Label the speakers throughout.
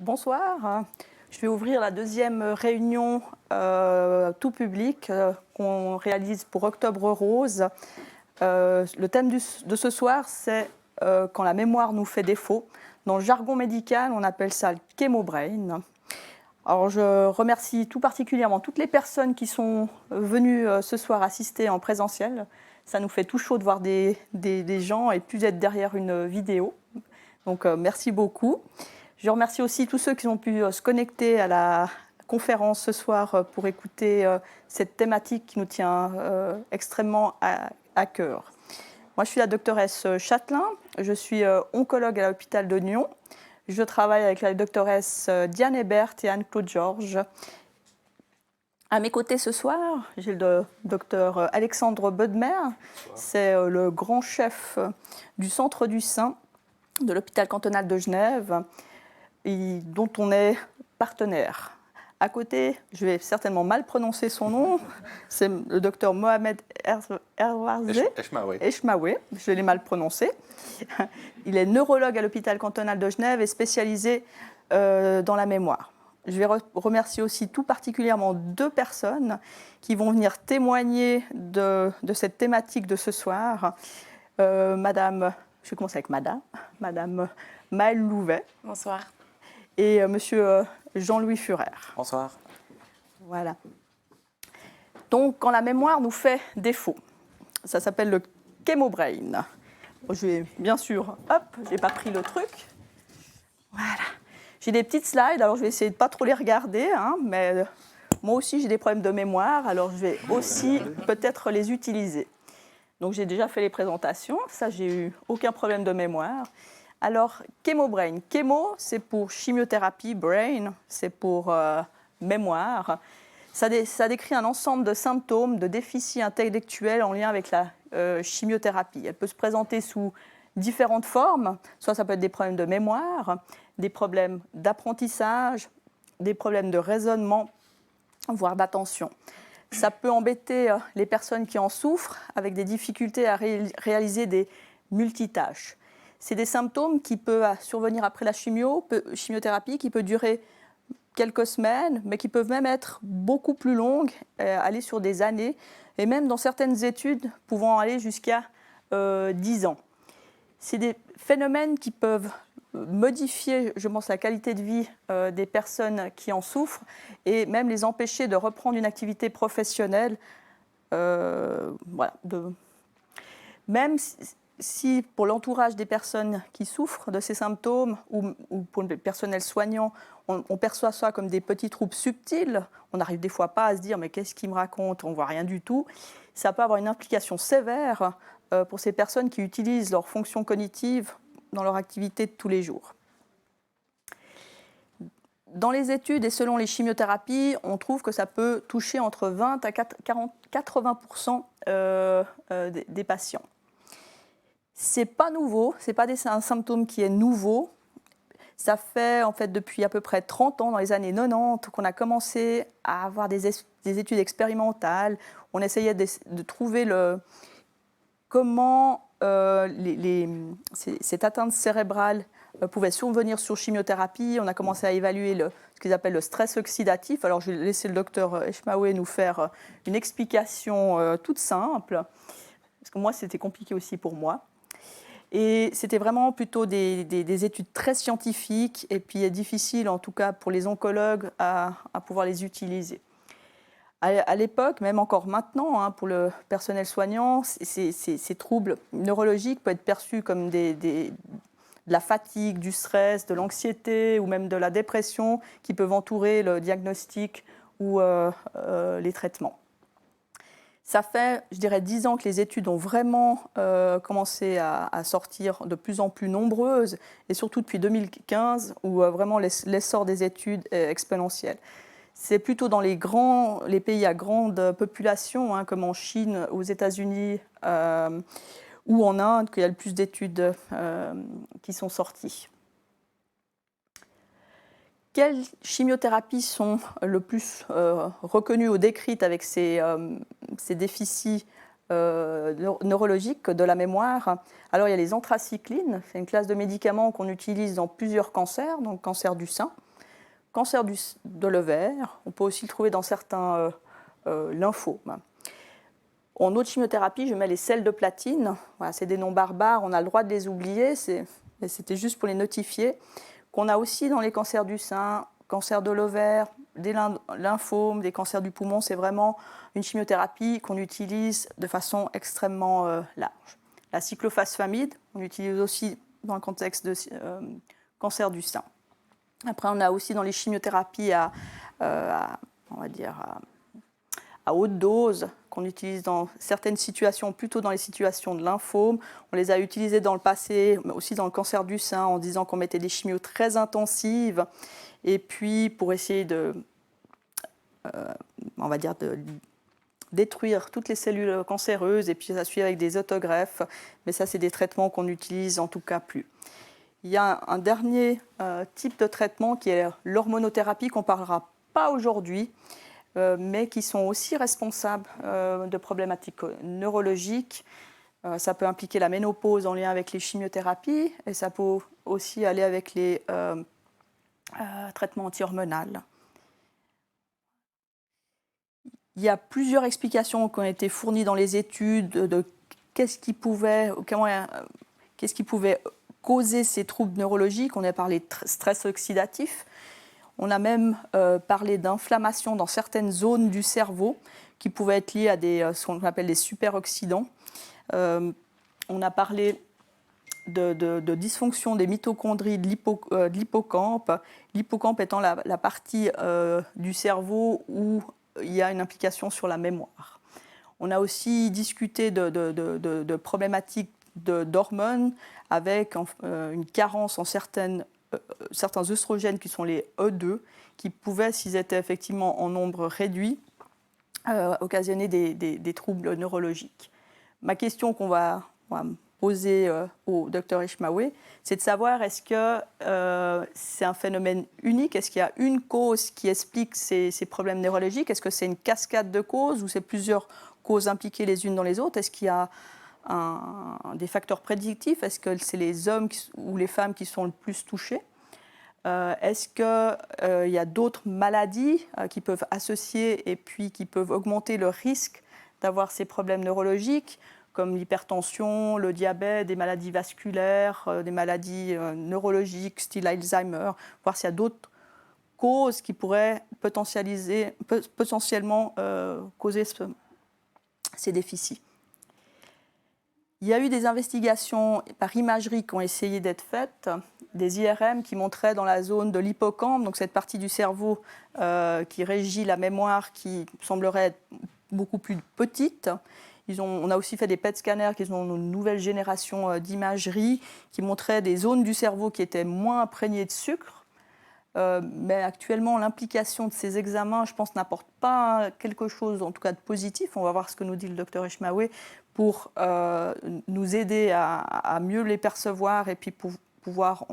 Speaker 1: Bonsoir. Je vais ouvrir la deuxième réunion tout public qu'on réalise pour Octobre Rose. Le thème de ce soir, c'est quand la mémoire nous fait défaut. Dans le jargon médical, on appelle ça le chémobrain. Alors, je remercie tout particulièrement toutes les personnes qui sont venues ce soir assister en présentiel. Ça nous fait tout chaud de voir des gens et plus d'être derrière une vidéo. Donc, merci beaucoup. Je remercie aussi tous ceux qui ont pu se connecter à la conférence ce soir pour écouter cette thématique qui nous tient extrêmement à cœur. Moi, je suis la doctoresse Châtelain, je suis oncologue à l'hôpital de Nyon. Je travaille avec la doctoresse Diane Hébert et Anne-Claude Georges. À mes côtés ce soir, j'ai le docteur Alexandre Bodmer. C'est le grand chef du Centre du Sein de l'hôpital cantonal de Genève, dont on est partenaire. À côté, je vais certainement mal prononcer son nom, c'est le docteur Mohamed Eshmaoué, je l'ai mal prononcé. Il est neurologue à l'hôpital cantonal de Genève et spécialisé dans la mémoire. Je vais remercier aussi tout particulièrement deux personnes qui vont venir témoigner de cette thématique de ce soir. Madame, je vais commencer avec Madame Maëlle Louvet.
Speaker 2: Bonsoir.
Speaker 1: Et Monsieur Jean-Louis Furer.
Speaker 3: Bonsoir.
Speaker 1: Voilà. Donc, quand la mémoire nous fait défaut, ça s'appelle le chémobrain. Je vais, bien sûr, j'ai pas pris le truc. Voilà. J'ai des petites slides, alors je vais essayer de pas trop les regarder, mais moi aussi j'ai des problèmes de mémoire, alors je vais aussi peut-être les utiliser. Donc, j'ai déjà fait les présentations, ça j'ai eu aucun problème de mémoire. Alors, chémobrain. Chémo, c'est pour chimiothérapie, brain, c'est pour mémoire. Ça décrit un ensemble de symptômes de déficit intellectuel en lien avec la chimiothérapie. Elle peut se présenter sous différentes formes. Soit ça peut être des problèmes de mémoire, des problèmes d'apprentissage, des problèmes de raisonnement, voire d'attention. Ça peut embêter les personnes qui en souffrent avec des difficultés à réaliser des multitâches. C'est des symptômes qui peuvent survenir après la chimiothérapie, qui peut durer quelques semaines, mais qui peuvent même être beaucoup plus longues, aller sur des années, et même dans certaines études pouvant aller jusqu'à 10 ans. C'est des phénomènes qui peuvent modifier, je pense, la qualité de vie des personnes qui en souffrent, et même les empêcher de reprendre une activité professionnelle. Même si pour l'entourage des personnes qui souffrent de ces symptômes ou pour le personnel soignant, on perçoit ça comme des petits troubles subtils, on n'arrive des fois pas à se dire « mais qu'est-ce qu'il me raconte ?» On ne voit rien du tout. Ça peut avoir une implication sévère pour ces personnes qui utilisent leurs fonctions cognitives dans leur activité de tous les jours. Dans les études et selon les chimiothérapies, on trouve que ça peut toucher entre 20 à 80% des patients. C'est pas nouveau, c'est pas un symptôme qui est nouveau. Ça fait en fait depuis à peu près 30 ans, dans les années 90, qu'on a commencé à avoir des études expérimentales. On essayait de trouver comment cette atteinte cérébrale pouvait survenir sur chimiothérapie. On a commencé à évaluer ce qu'ils appellent le stress oxydatif. Alors je vais laisser le docteur Eshmaoué nous faire une explication toute simple, parce que moi c'était compliqué aussi pour moi. Et c'était vraiment plutôt des études très scientifiques et puis difficiles, en tout cas pour les oncologues, à pouvoir les utiliser. À l'époque, même encore maintenant, pour le personnel soignant, ces troubles neurologiques peuvent être perçus comme de la fatigue, du stress, de l'anxiété ou même de la dépression qui peuvent entourer le diagnostic ou les traitements. Ça fait, je dirais, 10 ans que les études ont vraiment commencé à sortir de plus en plus nombreuses, et surtout depuis 2015, où vraiment l'essor des études est exponentiel. C'est plutôt dans les pays à grande population, comme en Chine, aux États-Unis ou en Inde, qu'il y a le plus d'études qui sont sorties. Quelles chimiothérapies sont le plus reconnues ou décrites avec ces déficits neurologiques de la mémoire? Alors, il y a les anthracyclines, c'est une classe de médicaments qu'on utilise dans plusieurs cancers, donc cancer du sein, cancer de l'ovaire, on peut aussi le trouver dans certains lymphomes. En autre chimiothérapie, je mets les sels de platine. Voilà, c'est des noms barbares, on a le droit de les oublier, c'était juste pour les notifier. Qu'on a aussi dans les cancers du sein, cancer de l'ovaire, des lymphomes, des cancers du poumon. C'est vraiment une chimiothérapie qu'on utilise de façon extrêmement large. La cyclophosphamide, on l'utilise aussi dans le contexte de cancer du sein. Après, on a aussi dans les chimiothérapies on va dire à haute dose, qu'on utilise dans certaines situations, plutôt dans les situations de lymphome. On les a utilisées dans le passé, mais aussi dans le cancer du sein, en disant qu'on mettait des chimios très intensives, et puis pour essayer on va dire de détruire toutes les cellules cancéreuses, et puis ça suit avec des autogreffes. Mais ça, c'est des traitements qu'on n'utilise en tout cas plus. Il y a un dernier type de traitement qui est l'hormonothérapie, qu'on ne parlera pas aujourd'hui, mais qui sont aussi responsables de problématiques neurologiques. Ça peut impliquer la ménopause en lien avec les chimiothérapies, et ça peut aussi aller avec les traitements anti-hormonaux. Il y a plusieurs explications qui ont été fournies dans les études de qu'est-ce qui pouvait causer ces troubles neurologiques. On a parlé de stress oxydatif. On a même parlé d'inflammation dans certaines zones du cerveau qui pouvaient être liées à ce qu'on appelle des superoxydants. On a parlé de dysfonction des mitochondries de l'hippocampe. L'hippocampe étant la partie du cerveau où il y a une implication sur la mémoire. On a aussi discuté de problématiques d'hormones avec une carence en certains œstrogènes qui sont les E2, qui pouvaient, s'ils étaient effectivement en nombre réduit, occasionner des troubles neurologiques. Ma question qu'on va poser au Dr Ishmael, c'est de savoir est-ce que c'est un phénomène unique, est-ce qu'il y a une cause qui explique ces problèmes neurologiques, est-ce que c'est une cascade de causes ou c'est plusieurs causes impliquées les unes dans les autres, est-ce qu'il y a des facteurs prédictifs, est-ce que c'est les hommes ou les femmes qui sont le plus touchés, est-ce qu'il y a d'autres maladies qui peuvent associer et puis qui peuvent augmenter le risque d'avoir ces problèmes neurologiques, comme l'hypertension, le diabète, des maladies vasculaires, des maladies neurologiques, style Alzheimer, voir s'il y a d'autres causes qui pourraient potentiellement causer ces déficits. Il y a eu des investigations par imagerie qui ont essayé d'être faites, des IRM qui montraient dans la zone de l'hippocampe, donc cette partie du cerveau qui régit la mémoire, qui semblerait être beaucoup plus petite. On a aussi fait des PET scanners qui sont une nouvelle génération d'imagerie qui montraient des zones du cerveau qui étaient moins imprégnées de sucre. Mais actuellement, l'implication de ces examens, je pense, n'apporte pas quelque chose, en tout cas de positif. On va voir ce que nous dit le docteur Ishmael pour nous aider à mieux les percevoir et puis pouvoir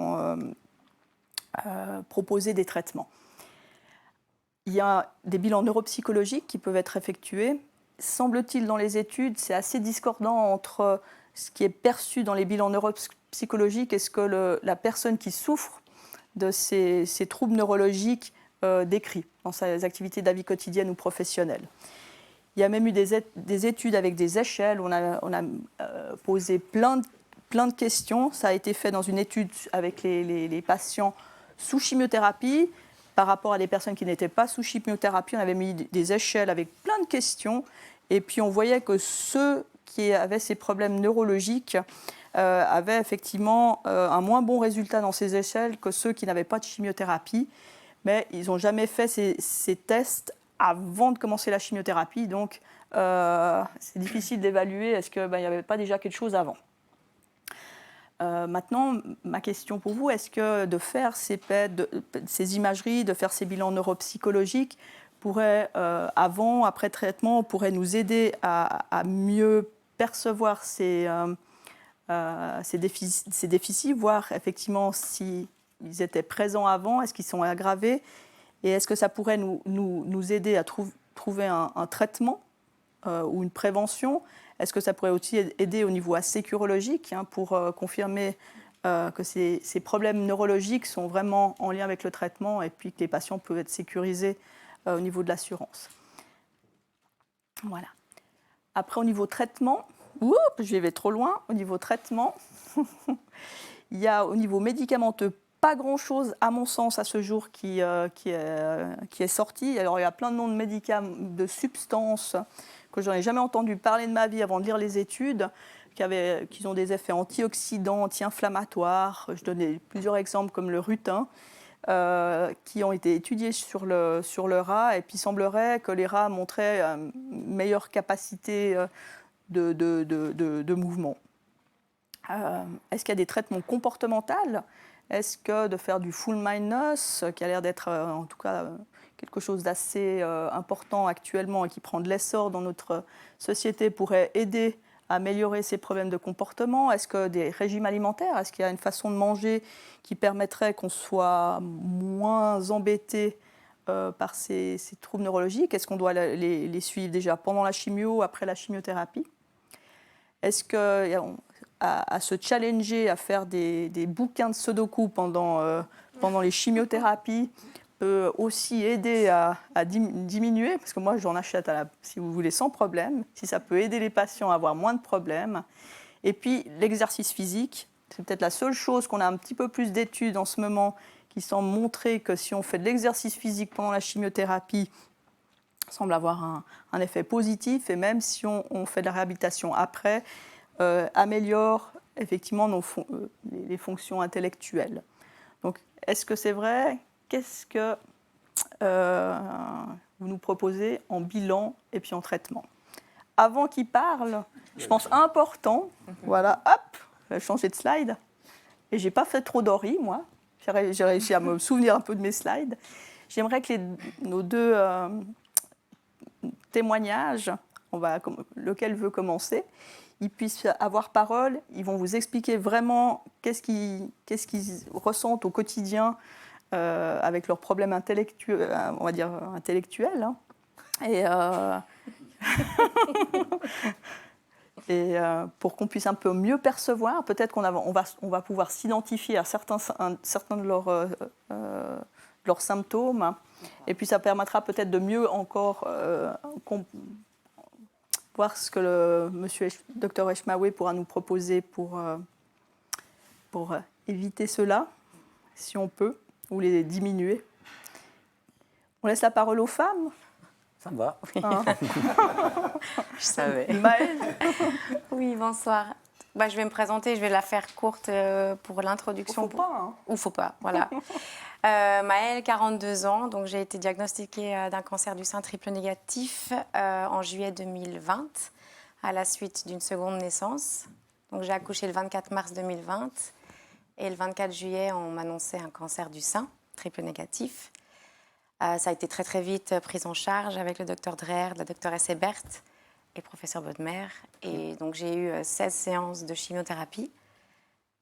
Speaker 1: proposer des traitements. Il y a des bilans neuropsychologiques qui peuvent être effectués. Semble-t-il, dans les études, c'est assez discordant entre ce qui est perçu dans les bilans neuropsychologiques et ce que la personne qui souffre de ces troubles neurologiques décrit dans ses activités de la vie quotidienne ou professionnelle. Il y a même eu des études avec des échelles où on a posé plein de questions. Ça a été fait dans une étude avec les patients sous chimiothérapie. Par rapport à des personnes qui n'étaient pas sous chimiothérapie, on avait mis des échelles avec plein de questions. Et puis on voyait que ceux qui avaient ces problèmes neurologiques avaient effectivement un moins bon résultat dans ces échelles que ceux qui n'avaient pas de chimiothérapie. Mais ils n'ont jamais fait ces tests avant de commencer la chimiothérapie. Donc c'est difficile d'évaluer est-ce qu'il n'y avait pas déjà quelque chose avant. Maintenant, ma question pour vous, est-ce que de faire ces PET, ces imageries, de faire ces bilans neuropsychologiques, pourrait, avant, après traitement, pourrait nous aider à mieux percevoir ces déficits, voir effectivement s'ils étaient présents avant, est-ce qu'ils sont aggravés, et est-ce que ça pourrait nous aider à trouver un traitement ou une prévention? Est-ce que ça pourrait aussi aider au niveau asécurologique pour confirmer que ces problèmes neurologiques sont vraiment en lien avec le traitement et puis que les patients peuvent être sécurisés au niveau de l'assurance. Voilà. Après, au niveau traitement, je vais trop loin. Au niveau traitement, il y a au niveau médicamenteux pas grand-chose, à mon sens, à ce jour qui est sorti. Alors, il y a plein de noms de médicaments, de substances que je n'en ai jamais entendu parler de ma vie avant de lire les études, qui ont des effets antioxydants, anti-inflammatoires. Je donnais plusieurs exemples comme le rutin, qui ont été étudiés sur le rat. Et puis, il semblerait que les rats montraient une meilleure capacité de mouvement. Est-ce qu'il y a des traitements comportementaux ? Est-ce que de faire du full mindness, qui a l'air d'être en tout cas quelque chose d'assez important actuellement et qui prend de l'essor dans notre société, pourrait aider à améliorer ces problèmes de comportement ? Est-ce que des régimes alimentaires, est-ce qu'il y a une façon de manger qui permettrait qu'on soit moins embêté par ces troubles neurologiques ? Est-ce qu'on doit les suivre déjà pendant la chimio, après la chimiothérapie ? Est-ce qu'à se challenger, à faire des bouquins de sudoku pendant les chimiothérapies peut aussi aider à diminuer, parce que moi j'en achète, si vous voulez, sans problème, si ça peut aider les patients à avoir moins de problèmes. Et puis l'exercice physique, c'est peut-être la seule chose qu'on a un petit peu plus d'études en ce moment qui semble montrer que si on fait de l'exercice physique pendant la chimiothérapie, semble avoir un effet positif, et même si on fait de la réhabilitation après, améliore effectivement les fonctions intellectuelles. Donc, est-ce que c'est vrai ? Qu'est-ce que vous nous proposez en bilan et puis en traitement ? Avant qu'il parle, je pense important, voilà, hop, je vais changer de slide, et je n'ai pas fait trop d'ori, moi, j'ai réussi à me souvenir un peu de mes slides. J'aimerais que nos deux témoignages, lequel veut commencer, ils puissent avoir parole, ils vont vous expliquer vraiment qu'est-ce qu'ils ressentent au quotidien avec leurs problèmes intellectuels, on va dire intellectuels. Hein. Et pour qu'on puisse un peu mieux percevoir, peut-être qu'on va pouvoir s'identifier à certains de leurs symptômes. Et puis ça permettra peut-être de mieux encore voir ce que le Dr Eshmaoué pourra nous proposer pour éviter cela, si on peut, ou les diminuer. On laisse la parole aux femmes.
Speaker 2: Ça me va.
Speaker 1: Hein.
Speaker 3: Je savais.
Speaker 1: Maëlle.
Speaker 3: Oui, bonsoir. Je vais me présenter, je vais la faire courte pour l'introduction.
Speaker 1: Faut pas, hein.
Speaker 3: Ou faut pas, voilà. Maëlle, 42 ans, donc j'ai été diagnostiquée d'un cancer du sein triple négatif en juillet 2020, à la suite d'une seconde naissance. Donc j'ai accouché le 24 mars 2020 et le 24 juillet, on m'annonçait un cancer du sein triple négatif. Ça a été très très vite prise en charge avec le docteur Dreher, la doctoresse Ebert et le professeur Bodmer. Et donc j'ai eu 16 séances de chimiothérapie.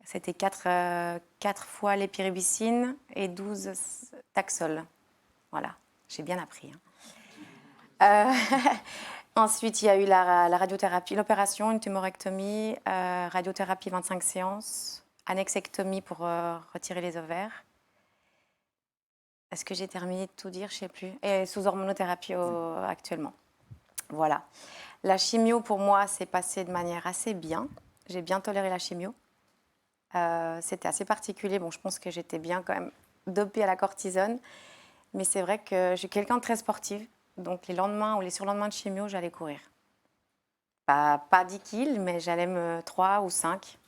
Speaker 3: C'était 4 fois l'épiribicine et 12 Taxol. Voilà, j'ai bien appris. Hein. Ensuite, il y a eu la radiothérapie, l'opération, une tumorectomie, radiothérapie 25 séances, annexectomie pour retirer les ovaires. Est-ce que j'ai terminé de tout dire? Je ne sais plus. Et sous hormonothérapie actuellement. Voilà. La chimio, pour moi, s'est passée de manière assez bien. J'ai bien toléré la chimio. C'était assez particulier. Bon, je pense que j'étais bien quand même dopée à la cortisone. Mais c'est vrai que je suis quelqu'un de très sportive. Donc, les lendemains ou les surlendemains de chimio, j'allais courir. Pas 10 kills, mais j'allais 3 ou 5.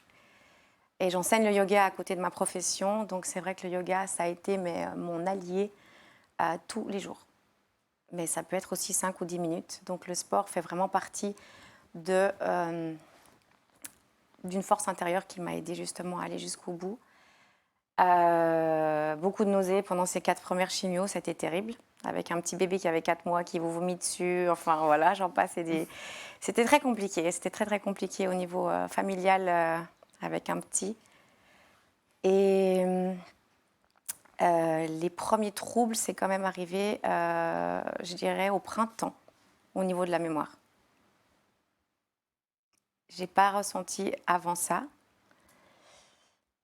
Speaker 3: Et j'enseigne le yoga à côté de ma profession. Donc, c'est vrai que le yoga, ça a été mon allié tous les jours. Mais ça peut être aussi 5 ou 10 minutes. Donc, le sport fait vraiment partie d'une force intérieure qui m'a aidée justement à aller jusqu'au bout. Beaucoup de nausées pendant ces 4 premières chimios, c'était terrible. Avec un petit bébé qui avait 4 mois qui vous vomit dessus. Enfin, voilà, j'en passe. C'était très compliqué. C'était très, très compliqué au niveau familial avec un petit. Et les premiers troubles, c'est quand même arrivé, je dirais, au printemps, au niveau de la mémoire. Je n'ai pas ressenti avant ça.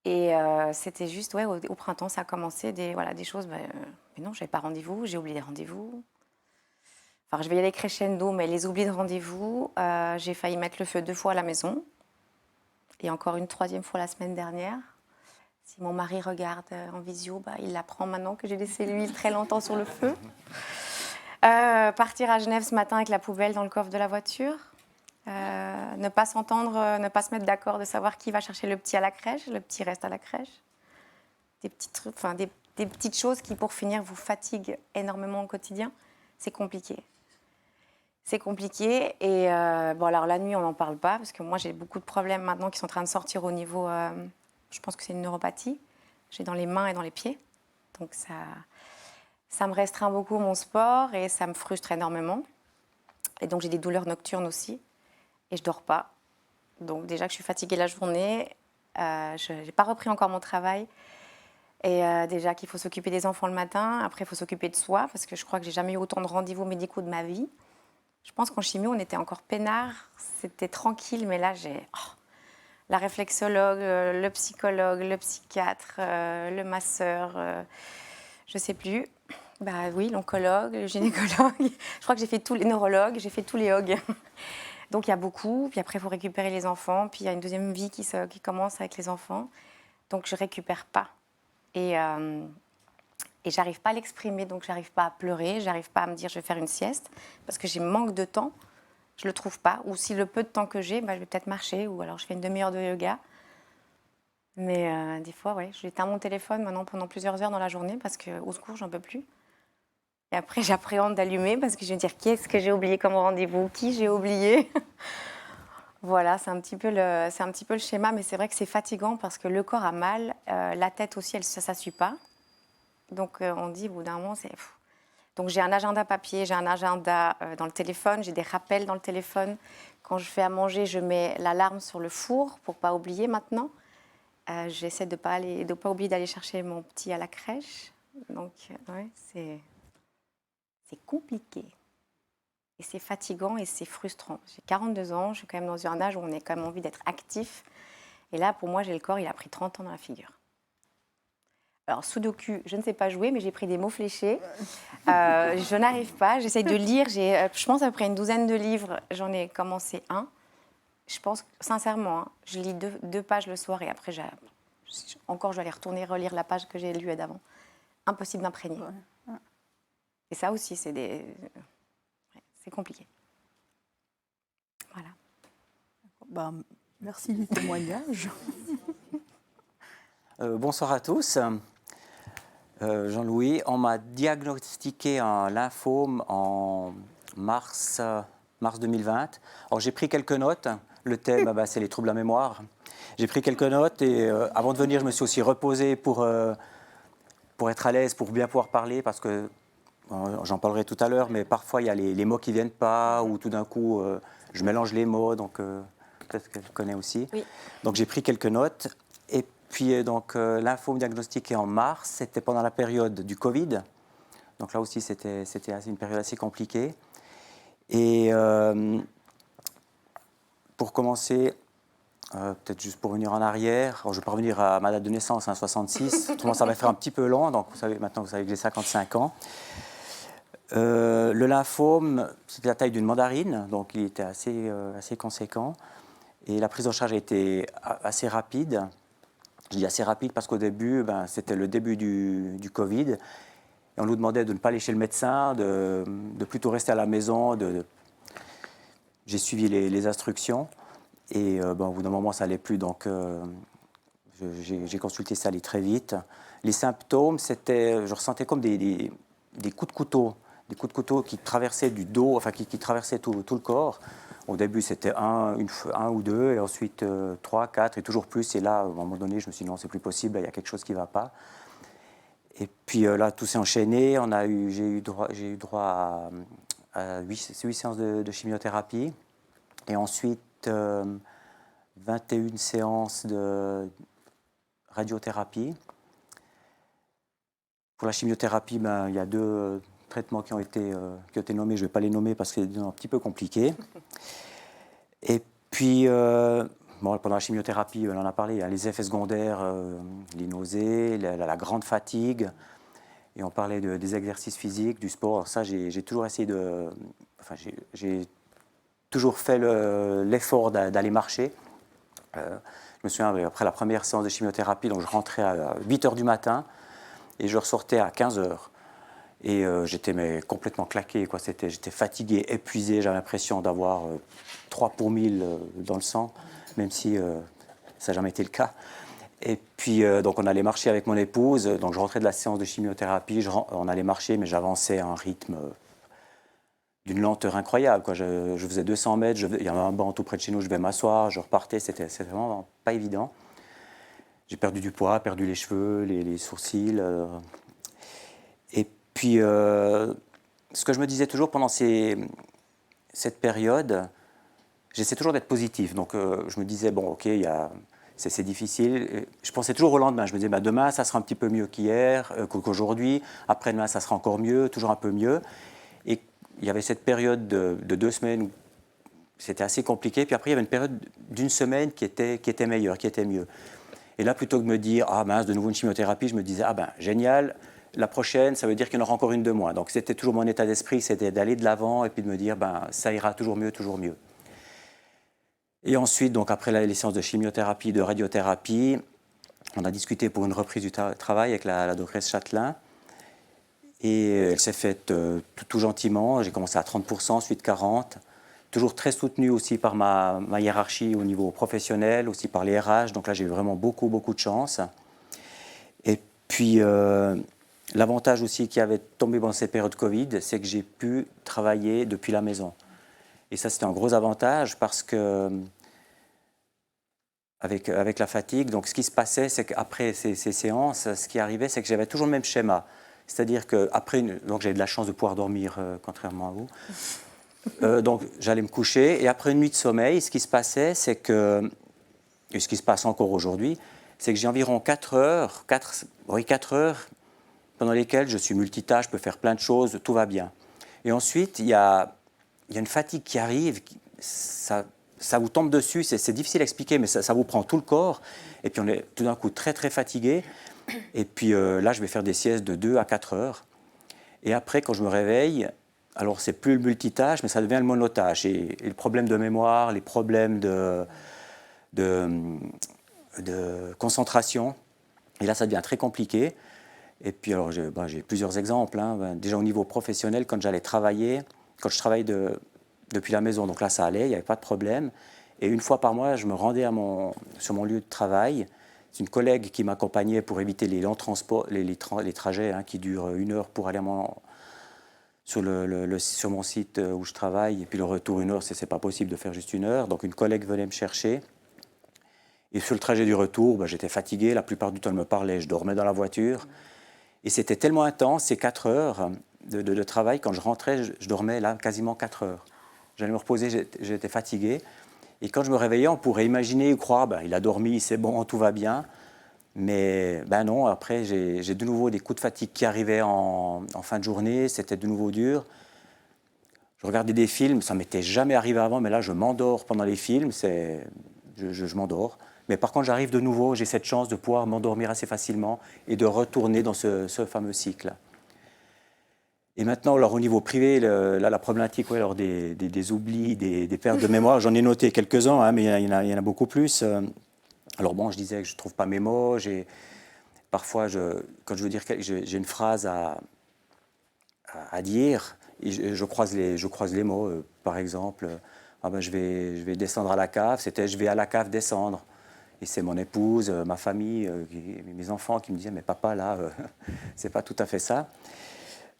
Speaker 3: Et c'était juste, ouais, au printemps, ça a commencé, des choses, mais non, je n'avais pas rendez-vous, j'ai oublié les rendez-vous. Enfin, je vais y aller crescendo, mais les oublis de rendez-vous, j'ai failli mettre le feu 2 fois à la maison, et encore une 3e fois la semaine dernière. Si mon mari regarde en visio, il apprend maintenant que j'ai laissé l'huile très longtemps sur le feu. Partir à Genève ce matin avec la poubelle dans le coffre de la voiture. Ne pas s'entendre, ne pas se mettre d'accord de savoir qui va chercher le petit à la crèche, le petit reste à la crèche. Des petites choses qui, pour finir, vous fatiguent énormément au quotidien. C'est compliqué. C'est compliqué. Et alors la nuit, on n'en parle pas, parce que moi, j'ai beaucoup de problèmes maintenant qui sont en train de sortir au niveau... je pense que c'est une neuropathie. J'ai dans les mains et dans les pieds. Donc ça me restreint beaucoup mon sport et ça me frustre énormément. Et donc j'ai des douleurs nocturnes aussi. Et je ne dors pas. Donc déjà que je suis fatiguée la journée, je n'ai pas repris encore mon travail. Et déjà qu'il faut s'occuper des enfants le matin, après il faut s'occuper de soi, parce que je crois que j'ai jamais eu autant de rendez-vous médicaux de ma vie. Je pense qu'en chimio, on était encore peinard, c'était tranquille, mais là, j'ai la réflexologue, le psychologue, le psychiatre, le masseur, je ne sais plus. Oui, l'oncologue, le gynécologue. Je crois que j'ai fait tous les neurologues, j'ai fait tous les hogs. Donc il y a beaucoup, puis après il faut récupérer les enfants, puis il y a une deuxième vie qui commence avec les enfants. Donc je ne récupère pas. Et j'arrive pas à l'exprimer, donc j'arrive pas à pleurer, j'arrive pas à me dire je vais faire une sieste, parce que j'ai manque de temps, je le trouve pas. Ou si le peu de temps que j'ai, je vais peut-être marcher, ou alors je fais une demi-heure de yoga. Mais des fois, ouais, j'éteins mon téléphone maintenant pendant plusieurs heures dans la journée, parce que au secours, j'en peux plus. Et après, j'appréhende d'allumer, parce que je vais me dire qu'est-ce que j'ai oublié comme rendez-vous, qui j'ai oublié. Voilà, c'est un petit peu le schéma, mais c'est vrai que c'est fatigant parce que le corps a mal, la tête aussi, ça ne suit pas. Donc on dit au bout d'un moment, c'est... Donc j'ai un agenda papier, j'ai un agenda dans le téléphone, j'ai des rappels dans le téléphone. Quand je fais à manger, je mets l'alarme sur le four pour ne pas oublier maintenant. J'essaie de pas oublier d'aller chercher mon petit à la crèche. Donc ouais, c'est compliqué. Et c'est fatigant et c'est frustrant. J'ai 42 ans, je suis quand même dans un âge où on a quand même envie d'être actif. Et là, pour moi, j'ai le corps, il a pris 30 ans dans la figure. Alors, Sudoku, je ne sais pas jouer, mais j'ai pris des mots fléchés. Je n'arrive pas, j'essaie de lire. Je pense après une douzaine de livres, j'en ai commencé un. Je pense, sincèrement, je lis deux pages le soir et après, je dois aller retourner relire la page que j'ai lue d'avant. Impossible d'imprégner. Ouais. Et ça aussi, c'est compliqué. Voilà.
Speaker 1: Merci du témoignage.
Speaker 2: Bonsoir à tous. Jean-Louis, on m'a diagnostiqué un lymphome en mars 2020. Alors j'ai pris quelques notes. Le thème, c'est les troubles de la mémoire. J'ai pris quelques notes et avant de venir, je me suis aussi reposé pour être à l'aise, pour bien pouvoir parler, parce que j'en parlerai tout à l'heure, mais parfois il y a les mots qui ne viennent pas, ou tout d'un coup je mélange les mots, donc peut-être qu'elle connaît aussi. Oui. Donc j'ai pris quelques notes. Et puis donc lymphome diagnostiqué en mars, c'était pendant la période du Covid. Donc là aussi c'était une période assez compliquée. Et pour commencer, peut-être juste pour revenir en arrière, alors je vais pas revenir à ma date de naissance, 66, autrement ça va faire un petit peu long, donc maintenant vous savez que j'ai 55 ans. Le lymphome, c'était la taille d'une mandarine, donc il était assez conséquent. Et la prise en charge a été assez rapide. Je dis assez rapide parce qu'au début, c'était le début du Covid. Et on nous demandait de ne pas aller chez le médecin, de plutôt rester à la maison. J'ai suivi les instructions. Et au bout d'un moment, ça n'allait plus. Donc, j'ai consulté, ça allait très vite. Les symptômes, je ressentais comme des coups de couteau. Des coups de couteau qui traversaient du dos, enfin qui traversaient tout le corps. Au début, c'était un ou deux, et ensuite 3, 4, et toujours plus. Et là, à un moment donné, je me suis dit non, c'est plus possible, il y a quelque chose qui ne va pas. Et puis là, tout s'est enchaîné. J'ai eu droit à 8 séances de chimiothérapie. Et ensuite, 21 séances de radiothérapie. Pour la chimiothérapie, il y a 2 traitements qui ont été nommés. Je ne vais pas les nommer parce que c'est un petit peu compliqué. Et puis, bon, pendant la chimiothérapie, on en a parlé, hein, les effets secondaires, les nausées, la grande fatigue. Et on parlait des exercices physiques, du sport. Alors ça, j'ai toujours essayé de... Enfin, j'ai toujours fait l'effort d'aller marcher. Je me souviens, après la première séance de chimiothérapie, donc je rentrais à 8 h du matin et je ressortais à 15 h. Et j'étais complètement claqué, quoi. J'étais fatigué, épuisé. J'avais l'impression d'avoir 3 pour 1000 dans le sang, même si ça n'a jamais été le cas. Et puis, donc, on allait marcher avec mon épouse. Donc, je rentrais de la séance de chimiothérapie. On allait marcher, mais j'avançais à un rythme d'une lenteur incroyable, quoi. Je faisais 200 mètres. Il y avait un banc tout près de chez nous. Je vais m'asseoir. Je repartais. C'était vraiment pas évident. J'ai perdu du poids, perdu les cheveux, les sourcils. Et puis, ce que je me disais toujours pendant cette période, j'essaie toujours d'être positif. Donc, je me disais, bon, OK, c'est difficile. Je pensais toujours au lendemain. Je me disais, bah, demain, ça sera un petit peu mieux qu'hier, qu'aujourd'hui. Après-demain, ça sera encore mieux, toujours un peu mieux. Et il y avait cette période de 2 semaines où c'était assez compliqué. Puis après, il y avait une période d'1 semaine qui était meilleure, qui était mieux. Et là, plutôt que de me dire, ah mince, de nouveau une chimiothérapie, je me disais, ah ben, génial, la prochaine, ça veut dire qu'il y en aura encore une de moins. Donc, c'était toujours mon état d'esprit, c'était d'aller de l'avant et puis de me dire, ben, ça ira toujours mieux, toujours mieux. Et ensuite, donc après les séances de chimiothérapie, de radiothérapie, on a discuté pour une reprise du travail avec la doctoresse Châtelain. Et elle s'est faite tout gentiment. J'ai commencé à 30%, ensuite 40%. Toujours très soutenue aussi par ma hiérarchie au niveau professionnel, aussi par les RH. Donc là, j'ai eu vraiment beaucoup, beaucoup de chance. Et puis, l'avantage aussi qui avait tombé dans ces périodes Covid, c'est que j'ai pu travailler depuis la maison. Et ça, c'était un gros avantage parce que, avec la fatigue, donc ce qui se passait, c'est qu'après ces séances, ce qui arrivait, c'est que j'avais toujours le même schéma. C'est-à-dire que donc j'avais de la chance de pouvoir dormir, contrairement à vous. Donc j'allais me coucher et après une nuit de sommeil, ce qui se passait, c'est que, et ce qui se passe encore aujourd'hui, c'est que j'ai environ 4 heures pendant lesquelles je suis multitâche, je peux faire plein de choses, tout va bien. Et ensuite, il y a une fatigue qui arrive, ça vous tombe dessus, c'est difficile à expliquer, mais ça vous prend tout le corps. Et puis on est tout d'un coup très très fatigué. Et puis là, je vais faire des siestes de 2 à 4 heures. Et après, quand je me réveille, alors c'est plus le multitâche, mais ça devient le monotâche. Et le problème de mémoire, les problèmes de concentration. Et là, ça devient très compliqué. Et puis alors, j'ai plusieurs exemples, hein. Déjà au niveau professionnel, quand je travaille depuis la maison, donc là, ça allait, il n'y avait pas de problème. Et une fois par mois, je me rendais sur mon lieu de travail. C'est une collègue qui m'accompagnait pour éviter les longs transports, les trajets, hein, qui durent 1 heure pour aller sur mon site où je travaille. Et puis le retour, 1 heure, c'est pas possible de faire juste 1 heure. Donc une collègue venait me chercher. Et sur le trajet du retour, j'étais fatigué. La plupart du temps, elle me parlait. Je dormais dans la voiture. Et c'était tellement intense, ces 4 heures de travail. Quand je rentrais, je dormais là quasiment 4 heures. J'allais me reposer, j'étais fatigué. Et quand je me réveillais, on pourrait imaginer ou croire, il a dormi, c'est bon, tout va bien. Mais non, après, j'ai de nouveau des coups de fatigue qui arrivaient en fin de journée, c'était de nouveau dur. Je regardais des films, ça ne m'était jamais arrivé avant, mais là, je m'endors pendant les films, je m'endors. Mais par contre, j'arrive de nouveau, j'ai cette chance de pouvoir m'endormir assez facilement et de retourner dans ce fameux cycle. Et maintenant, alors, au niveau privé, la problématique, ouais, alors des oublis, des pertes de mémoire, j'en ai noté quelques-uns, hein, mais il y en a beaucoup plus. Alors bon, je disais que je ne trouve pas mes mots. Parfois, quand je veux dire j'ai une phrase à dire, et je croise les mots. Par exemple, je vais descendre à la cave. C'était je vais à la cave descendre. Et c'est mon épouse, ma famille, mes enfants qui me disaient mais papa là, c'est pas tout à fait ça.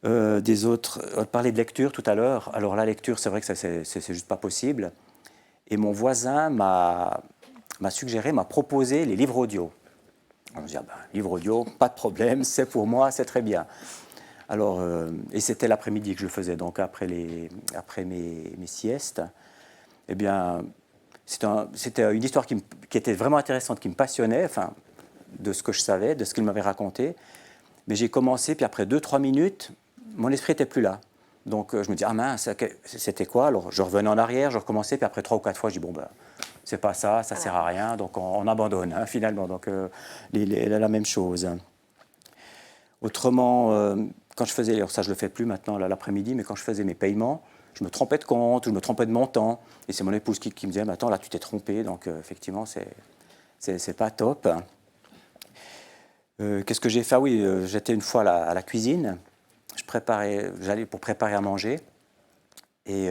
Speaker 2: Des autres, on parlait de lecture tout à l'heure. Alors la lecture, c'est vrai que c'est juste pas possible. Et mon voisin m'a proposé les livres audio. On me dit, livre audio, pas de problème, c'est pour moi, c'est très bien. Alors, et c'était l'après-midi que je le faisais, donc après mes siestes. Eh bien, c'était une histoire qui était vraiment intéressante, qui me passionnait, enfin, de ce que je savais, de ce qu'il m'avait raconté. Mais j'ai commencé, puis après 2-3 minutes, mon esprit n'était plus là. Donc je me dis, mince, c'était quoi? Alors je revenais en arrière, je recommençais, puis après 3 ou 4 fois, je dis, c'est pas ça, ça sert à rien, donc on abandonne hein, finalement. Donc la même chose. Autrement, quand je faisais, alors ça je le fais plus maintenant l'après-midi, mais quand je faisais mes paiements, je me trompais de compte, je me trompais de montant, et c'est mon épouse qui me disait, mais attends, là tu t'es trompé, donc effectivement c'est pas top. Qu'est-ce que j'ai fait? Ah oui, j'étais une fois à la cuisine, j'allais pour préparer à manger, et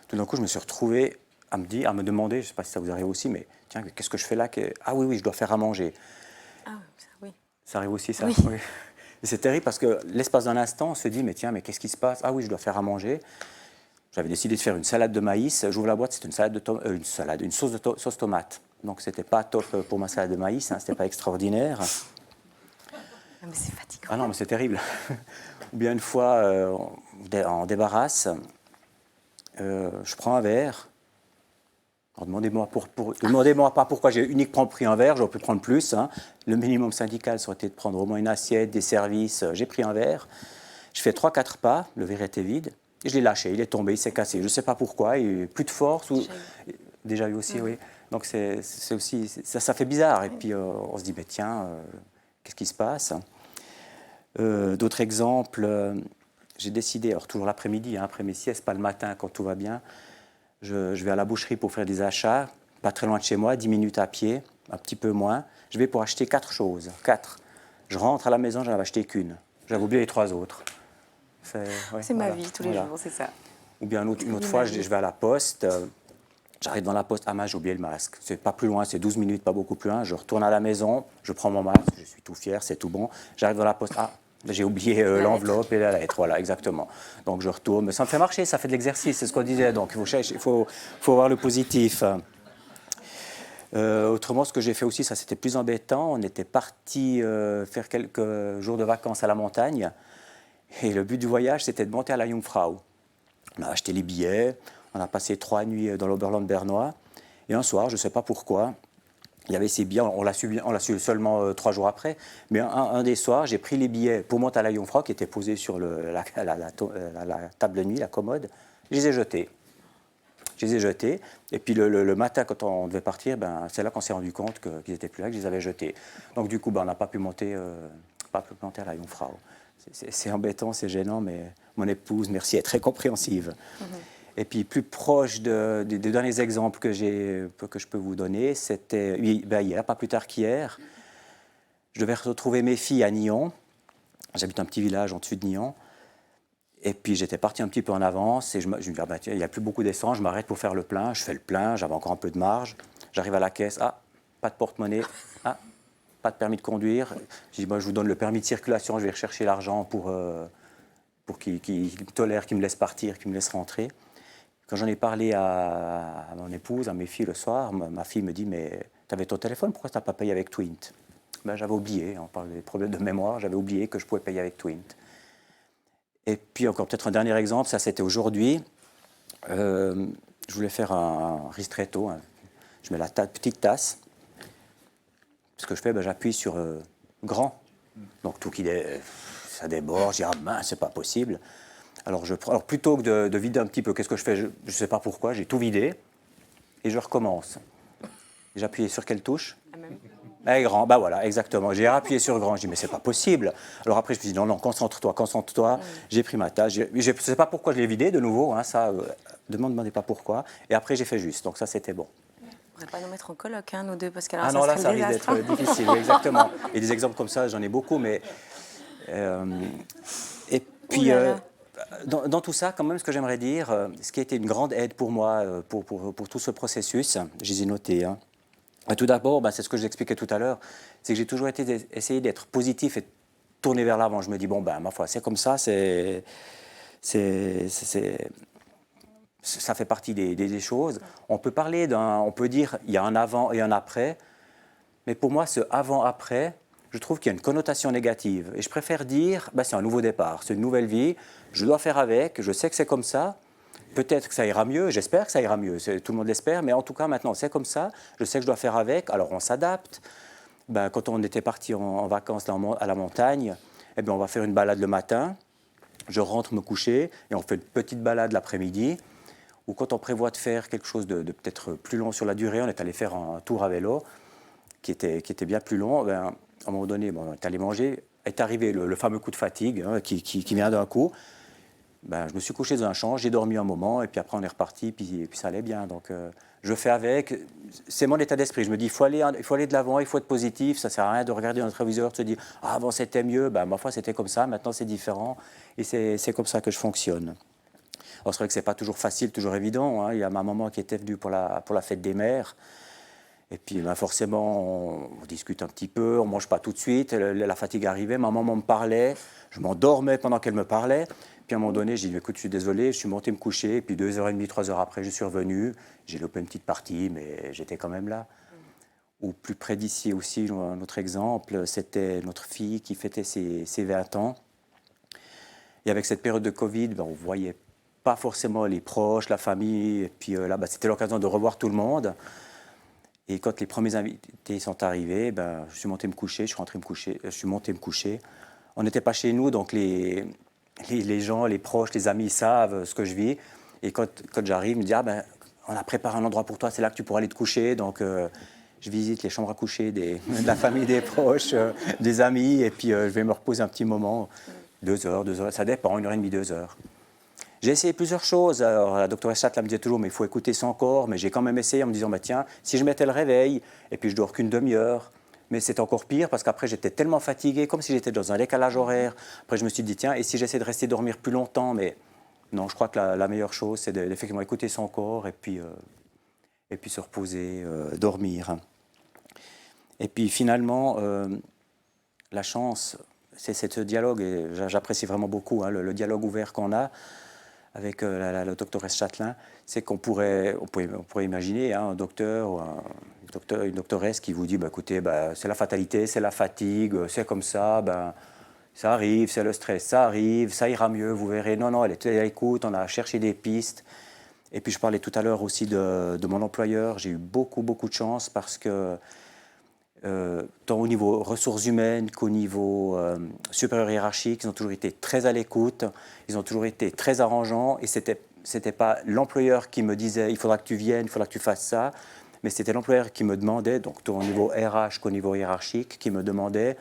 Speaker 2: tout d'un coup je me suis retrouvé à me demander, je ne sais pas si ça vous arrive aussi, mais tiens, qu'est-ce que je fais là? Ah oui, je dois faire à manger.
Speaker 3: Ah, ça, oui.
Speaker 2: Ça arrive aussi, ça?
Speaker 3: Oui.
Speaker 2: Oui. Et c'est terrible parce que l'espace d'un instant, on se dit, mais tiens, mais qu'est-ce qui se passe? Ah oui, je dois faire à manger. J'avais décidé de faire une salade de maïs. J'ouvre la boîte, c'était une sauce tomate. Donc, c'était pas top pour ma salade de maïs, hein, c'était pas extraordinaire.
Speaker 3: Ah, mais c'est fatigant.
Speaker 2: Ah non, mais c'est terrible. Ou bien une fois, en débarrasse, je prends un verre. Alors, demandez-moi pas pourquoi j'ai uniquement pris un verre, j'aurais pu prendre plus. Hein. Le minimum syndical, ça aurait été de prendre au moins une assiette, des services. J'ai pris un verre. Je fais 3-4 pas, le verre était vide. Et je l'ai lâché, il est tombé, il s'est cassé. Je ne sais pas pourquoi, il n'y a plus de force. Déjà eu aussi, oui. Donc c'est aussi, ça fait bizarre. Et puis on se dit, mais tiens, qu'est-ce qui se passe? D'autres exemples, j'ai décidé, alors toujours l'après-midi, hein, après mes siestes, pas le matin quand tout va bien, je vais à la boucherie pour faire des achats, pas très loin de chez moi, 10 minutes à pied, un petit peu moins. Je vais pour acheter 4 choses, 4. Je rentre à la maison, j'en avais acheté qu'une. J'avais oublié les 3 autres.
Speaker 3: C'est ma vie tous les jours, c'est ça.
Speaker 2: Ou bien une autre fois, je vais à la poste, j'arrive dans la poste, ah mince, j'ai oublié le masque. C'est pas plus loin, c'est 12 minutes, pas beaucoup plus loin. Je retourne à la maison, je prends mon masque, je suis tout fier, c'est tout bon. J'arrive dans la poste, ah, j'ai oublié l'enveloppe et la lettre, voilà, exactement. Donc je retourne, mais ça me fait marcher, ça fait de l'exercice, c'est ce qu'on disait. Donc il faut voir le positif. Autrement, ce que j'ai fait aussi, ça c'était plus embêtant, on était parti faire quelques jours de vacances à la montagne. Et le but du voyage, c'était de monter à la Jungfrau. On a acheté les billets, on a passé 3 nuits dans l'Oberland bernois. Et un soir, je ne sais pas pourquoi, il y avait ces billets, on l'a su seulement 3 jours après, mais un des soirs, j'ai pris les billets pour monter à la Jungfrau, qui étaient posés sur la table de nuit, la commode. Je les ai jetés. Et puis le matin, quand on devait partir, c'est là qu'on s'est rendu compte qu'ils n'étaient plus là, que je les avais jetés. Donc du coup, on n'a pas pu monter à la Jungfrau. C'est embêtant, c'est gênant, mais mon épouse, merci, elle est très compréhensive. Et puis, plus proche des derniers exemples que je peux vous donner, c'était hier, pas plus tard qu'hier. Je devais retrouver mes filles à Nyon. J'habite un petit village en dessus de Nyon. Et puis, j'étais parti un petit peu en avance. Et je me dis, tiens, il n'y a plus beaucoup d'essence, je m'arrête pour faire le plein. Je fais le plein, j'avais encore un peu de marge. J'arrive à la caisse, pas de porte-monnaie. Pas de permis de conduire. Je dis, je vous donne le permis de circulation, je vais rechercher l'argent pour qu'il me tolère, qu'il me laisse partir, qu'il me laisse rentrer. Quand j'en ai parlé à mon épouse, à mes filles le soir, ma fille me dit, mais tu avais ton téléphone, pourquoi tu n'as pas payé avec Twint? J'avais oublié, on parle des problèmes de mémoire, j'avais oublié que je pouvais payer avec Twint. Et puis encore peut-être un dernier exemple, ça c'était aujourd'hui. Je voulais faire un ristretto, hein. Je mets la petite tasse. Ce que je fais, j'appuie sur grand. Donc tout ça déborde, je dis, mince, c'est pas possible. Alors plutôt que de vider un petit peu, qu'est-ce que je fais? Je ne sais pas pourquoi, j'ai tout vidé et je recommence. J'ai appuyé sur quelle touche? Grand, voilà, exactement. J'ai appuyé sur grand, je dis, mais c'est pas possible. Alors après, je me suis dit, non, concentre-toi. J'ai pris ma tâche. Je ne sais pas pourquoi je l'ai vidé de nouveau, hein, ça, ne me demandez pas pourquoi. Et après, j'ai fait juste, donc ça, c'était bon.
Speaker 3: On ne pourrait pas nous mettre en coloc, hein, nous deux, parce que
Speaker 2: ça risque d'être difficile, oui, exactement. Et des exemples comme ça, j'en ai beaucoup, mais... et puis, dans tout ça, quand même, ce que j'aimerais dire, ce qui a été une grande aide pour moi, pour tout ce processus, je les ai notés. Hein. Tout d'abord, c'est ce que j'expliquais tout à l'heure, c'est que j'ai toujours essayé d'être positif et tourné vers l'avant. Je me dis, ma foi, c'est comme ça, ça fait partie des choses. On peut dire il y a un avant et un après, mais pour moi, ce avant-après, je trouve qu'il y a une connotation négative. Et je préfère dire, c'est un nouveau départ, c'est une nouvelle vie, je dois faire avec, je sais que c'est comme ça, peut-être que ça ira mieux, j'espère que ça ira mieux, tout le monde l'espère, mais en tout cas, maintenant, c'est comme ça, je sais que je dois faire avec, alors on s'adapte. Quand on était parti en vacances à la montagne, on va faire une balade le matin, je rentre me coucher, et on fait une petite balade l'après-midi. ou quand on prévoit de faire quelque chose de peut-être plus long sur la durée, on est allé faire un tour à vélo qui était bien plus long, ben, à un moment donné, bon, on est allé manger, est arrivé le fameux coup de fatigue hein, qui vient d'un coup. Ben, je me suis couché dans un champ, j'ai dormi un moment, et puis après on est reparti, puis ça allait bien. Donc je fais avec. C'est mon état d'esprit. Je me dis, il faut aller de l'avant, il faut être positif. Ça ne sert à rien de regarder dans le rétroviseur, de se dire, ah avant c'était mieux, ben, ma foi c'était comme ça, maintenant c'est différent. Et c'est comme ça que je fonctionne. Alors c'est vrai que ce n'est pas toujours facile, toujours évident. Hein. Il y a ma maman qui était venue pour la fête des mères. Et puis ben forcément, on discute un petit peu, on ne mange pas tout de suite. La fatigue arrivait, ma maman me parlait, je m'endormais pendant qu'elle me parlait. Puis à un moment donné, j'ai dit, écoute, je suis désolé, je suis monté me coucher. Et puis 2h30, 3h après, je suis revenu. J'ai loupé une petite partie, mais j'étais quand même là. Ou plus près d'ici aussi, un autre exemple, c'était notre fille qui fêtait ses 20 ans. Et avec cette période de Covid, ben, on ne voyait pas forcément les proches, la famille. Et puis là, ben, c'était l'occasion de revoir tout le monde. Et quand les premiers invités sont arrivés, ben, je suis monté me coucher, je suis monté me coucher. On n'était pas chez nous, donc les gens, les proches, les amis savent ce que je vis. Et quand j'arrive, ils me disent, ah ben, on a préparé un endroit pour toi, c'est là que tu pourras aller te coucher. Donc je visite les chambres à coucher de la famille, des proches, des amis, et puis je vais me reposer un petit moment, 2 heures, ça dépend, 1h30, 2 heures. J'ai essayé plusieurs choses. Alors, la doctoresse Chatelain me disait toujours, mais il faut écouter son corps. Mais j'ai quand même essayé en me disant, bah, tiens, si je mettais le réveil, et puis je dors qu'une demi-heure. Mais c'est encore pire parce qu'après, j'étais tellement fatigué, comme si j'étais dans un décalage horaire. Après, je me suis dit, tiens, et si j'essaie de rester dormir plus longtemps? Mais non, je crois que la meilleure chose, c'est d'effectivement écouter son corps et puis se reposer, dormir. Et puis finalement, la chance, c'est ce dialogue, et j'apprécie vraiment beaucoup hein, le dialogue ouvert qu'on a avec la doctoresse Chatelain, c'est qu'on pourrait imaginer hein, un docteur ou une doctoresse qui vous dit bah, écoutez, bah, c'est la fatalité, c'est la fatigue, c'est comme ça, bah, ça arrive, c'est le stress, ça arrive, ça ira mieux, vous verrez. Non, elle était à l'écoute, on a cherché des pistes. Et puis je parlais tout à l'heure aussi de mon employeur. J'ai eu beaucoup de chance parce que tant au niveau ressources humaines qu'au niveau supérieur hiérarchique, ils ont toujours été très à l'écoute, ils ont toujours été très arrangeants et c'était pas l'employeur qui me disait il faudra que tu viennes, il faudra que tu fasses ça, mais c'était l'employeur qui me demandait, donc tant au niveau RH qu'au niveau hiérarchique, qui me demandait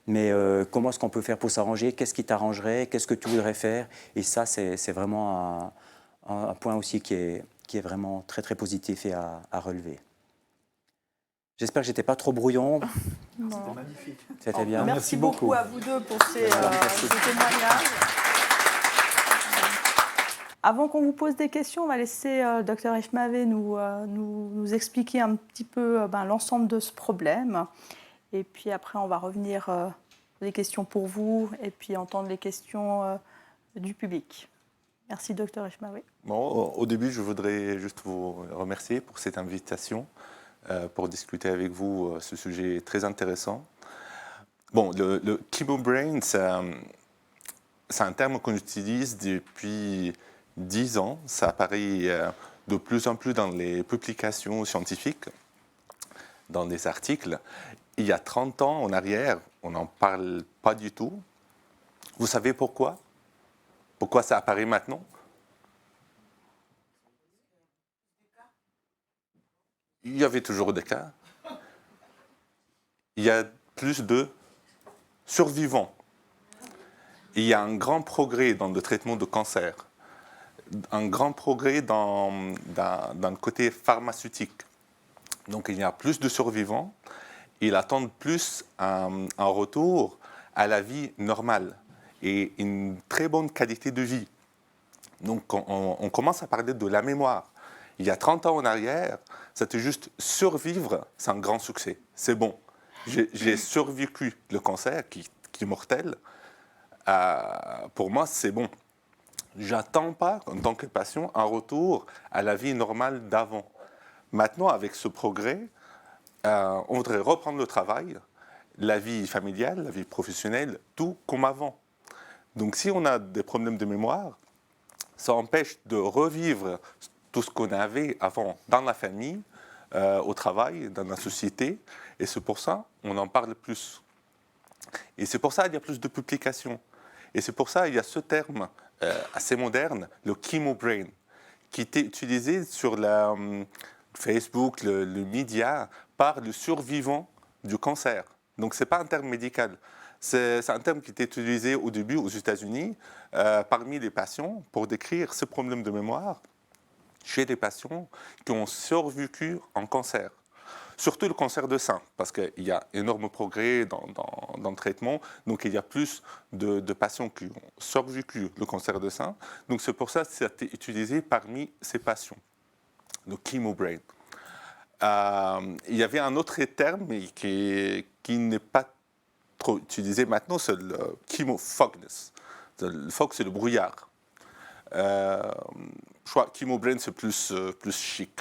Speaker 2: mais comment est-ce qu'on peut faire pour s'arranger, qu'est-ce qui t'arrangerait, qu'est-ce que tu voudrais faire, et ça c'est vraiment un point aussi qui est vraiment très positif et à relever. J'espère que je n'étais pas trop brouillon.
Speaker 1: C'était
Speaker 4: magnifique.
Speaker 2: C'était bien.
Speaker 1: Merci beaucoup à vous deux pour ces témoignages. Avant qu'on vous pose des questions, on va laisser le docteur Eshmavé nous expliquer un petit peu l'ensemble de ce problème. Et puis après, on va revenir les questions pour vous et puis entendre les questions du public. Merci, docteur Eshmavé.
Speaker 4: Bon, au début, je voudrais juste vous remercier pour cette invitation. Pour discuter avec vous ce sujet très intéressant. Bon, le chemobrain, c'est un terme qu'on utilise depuis 10 ans. Ça apparaît de plus en plus dans les publications scientifiques, dans des articles. Il y a 30 ans en arrière, on n'en parle pas du tout. Vous savez pourquoi? Pourquoi ça apparaît maintenant? Il y avait toujours des cas. Il y a plus de survivants. Il y a un grand progrès dans le traitement de cancer, un grand progrès dans le côté pharmaceutique. Donc il y a plus de survivants. Ils attendent plus un retour à la vie normale et une très bonne qualité de vie. Donc on commence à parler de la mémoire. Il y a 30 ans en arrière, c'était juste survivre, c'est un grand succès. C'est bon. J'ai survécu le cancer qui est mortel. Pour moi, c'est bon. J'attends pas, en tant que patient, un retour à la vie normale d'avant. Maintenant, avec ce progrès, on voudrait reprendre le travail, la vie familiale, la vie professionnelle, tout comme avant. Donc si on a des problèmes de mémoire, ça empêche de revivre tout ce qu'on avait avant dans la famille, au travail, dans la société. Et c'est pour ça qu'on en parle plus. Et c'est pour ça qu'il y a plus de publications. Et c'est pour ça qu'il y a ce terme assez moderne, le chemobrain. qui était utilisé sur Facebook, le média, par le survivant du cancer. Donc, ce n'est pas un terme médical. C'est un terme qui était utilisé au début aux États-Unis parmi les patients pour décrire ce problème de mémoire chez des patients qui ont survécu en cancer. Surtout le cancer de sein, parce qu'il y a énorme progrès dans le traitement. Donc, il y a plus de patients qui ont survécu le cancer de sein. Donc, c'est pour ça que ça a été utilisé parmi ces patients, le chemobrain. Il y avait un autre terme qui n'est pas trop utilisé maintenant, c'est le chemofogness. Le fog, c'est le brouillard. Je crois que chemobrain, c'est plus chic.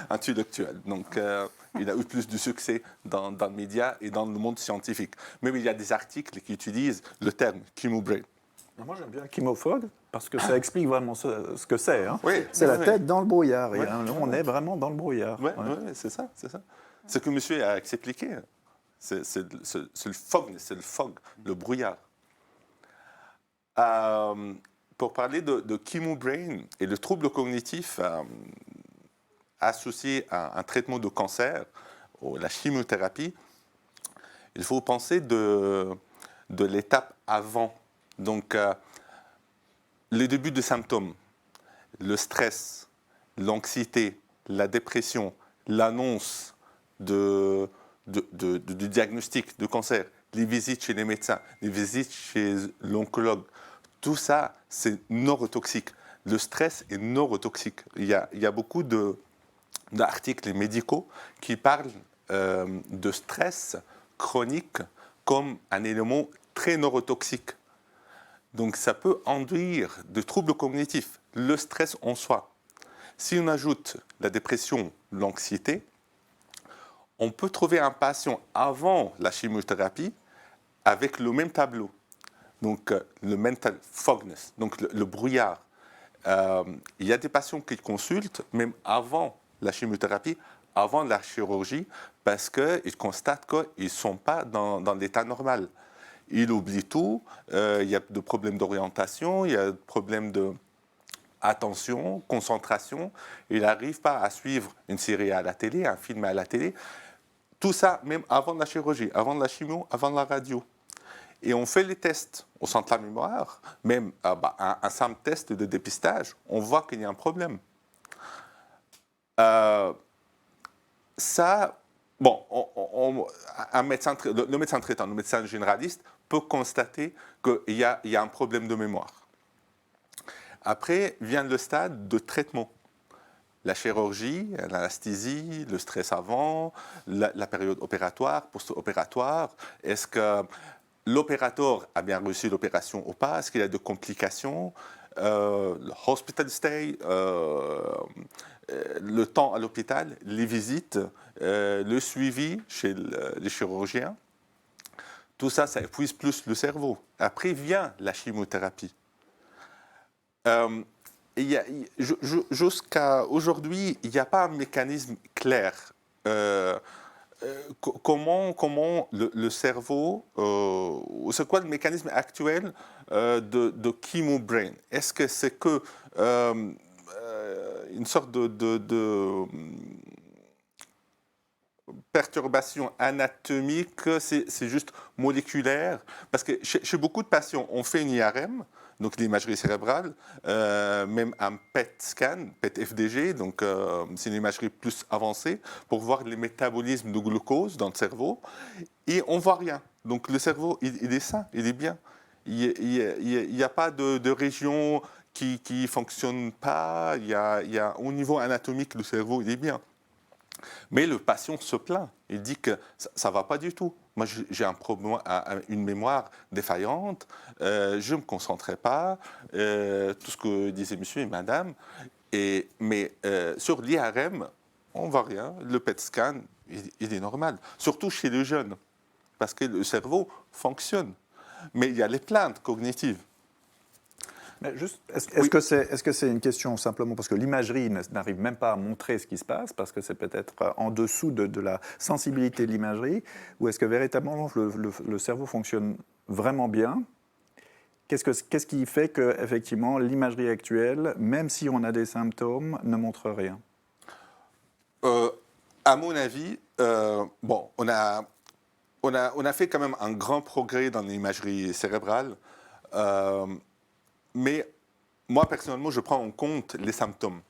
Speaker 4: Intellectuel. Donc, il a eu plus de succès dans le média et dans le monde scientifique. Même il y a des articles qui utilisent le terme chemobrain.
Speaker 5: Moi, j'aime bien chemofog parce que ça explique vraiment ce que c'est. Hein.
Speaker 4: Oui,
Speaker 5: c'est la
Speaker 4: oui.
Speaker 5: tête dans le brouillard.
Speaker 4: Oui.
Speaker 5: Et on est vraiment dans le brouillard.
Speaker 4: Oui, c'est ça. Ce que monsieur a expliqué, c'est le fog, le brouillard. Pour parler de chemobrain et le trouble cognitif associé à un traitement de cancer, ou la chimiothérapie, il faut penser de l'étape avant. Donc, les débuts de symptômes, le stress, l'anxiété, la dépression, l'annonce du diagnostic de cancer, les visites chez les médecins, les visites chez l'oncologue, tout ça, c'est neurotoxique. Le stress est neurotoxique. Il y a beaucoup d'articles médicaux qui parlent de stress chronique comme un élément très neurotoxique. Donc, ça peut induire des troubles cognitifs, le stress en soi. Si on ajoute la dépression, l'anxiété, on peut trouver un patient avant la chimiothérapie avec le même tableau. Donc, le mental fogness, donc le brouillard. Il y a des patients qui consultent même avant la chimiothérapie, avant la chirurgie, parce qu'ils constatent qu'ils ne sont pas dans l'état normal. Ils oublient tout, il y a des problèmes d'orientation, il y a des problèmes d'attention, concentration. Ils n'arrivent pas à suivre une série à la télé, un film à la télé. Tout ça, même avant la chirurgie, avant la chimio, avant la radio. Et on fait les tests au centre de la mémoire, même un simple test de dépistage, on voit qu'il y a un problème. Le médecin traitant, le médecin généraliste peut constater qu'il y a un problème de mémoire. Après vient le stade de traitement. La chirurgie, l'anesthésie, le stress avant, la période opératoire, post-opératoire. Est-ce que l'opérateur a bien reçu l'opération ou pas? Est-ce qu'il y a des complications? Le hospital stay, le temps à l'hôpital, les visites, le suivi chez les chirurgiens. Tout ça, ça épuise plus le cerveau. Après vient la chimiothérapie. Jusqu'à aujourd'hui, il n'y a pas un mécanisme clair. Comment le cerveau, c'est quoi le mécanisme actuel de chemobrain? Est-ce que c'est que une sorte de perturbation anatomique, c'est juste moléculaire? Parce que chez beaucoup de patients, on fait une IRM, donc l'imagerie cérébrale, même un PET scan, PET-FDG, donc c'est une imagerie plus avancée pour voir les métabolismes de glucose dans le cerveau, et on ne voit rien. Donc le cerveau, il est sain, il est bien. Il n'y a pas de région qui ne fonctionne pas, au niveau anatomique, le cerveau, il est bien. Mais le patient se plaint, il dit que ça ne va pas du tout. Moi, j'ai un problème, une mémoire défaillante, je ne me concentrais pas, tout ce que disaient monsieur et madame. Mais sur l'IRM, on ne voit rien. Le PET scan, il est normal, surtout chez les jeunes, parce que le cerveau fonctionne. Mais il y a les plaintes cognitives.
Speaker 5: Mais juste, est-ce que c'est une question simplement parce que l'imagerie n'arrive même pas à montrer ce qui se passe, parce que c'est peut-être en dessous de la sensibilité de l'imagerie, ou est-ce que véritablement le cerveau fonctionne vraiment bien Qu'est-ce qui fait que, effectivement, l'imagerie actuelle, même si on a des symptômes, ne montre rien?
Speaker 4: À mon avis, bon, on a fait quand même un grand progrès dans l'imagerie cérébrale, mais moi, personnellement, je prends en compte les symptômes.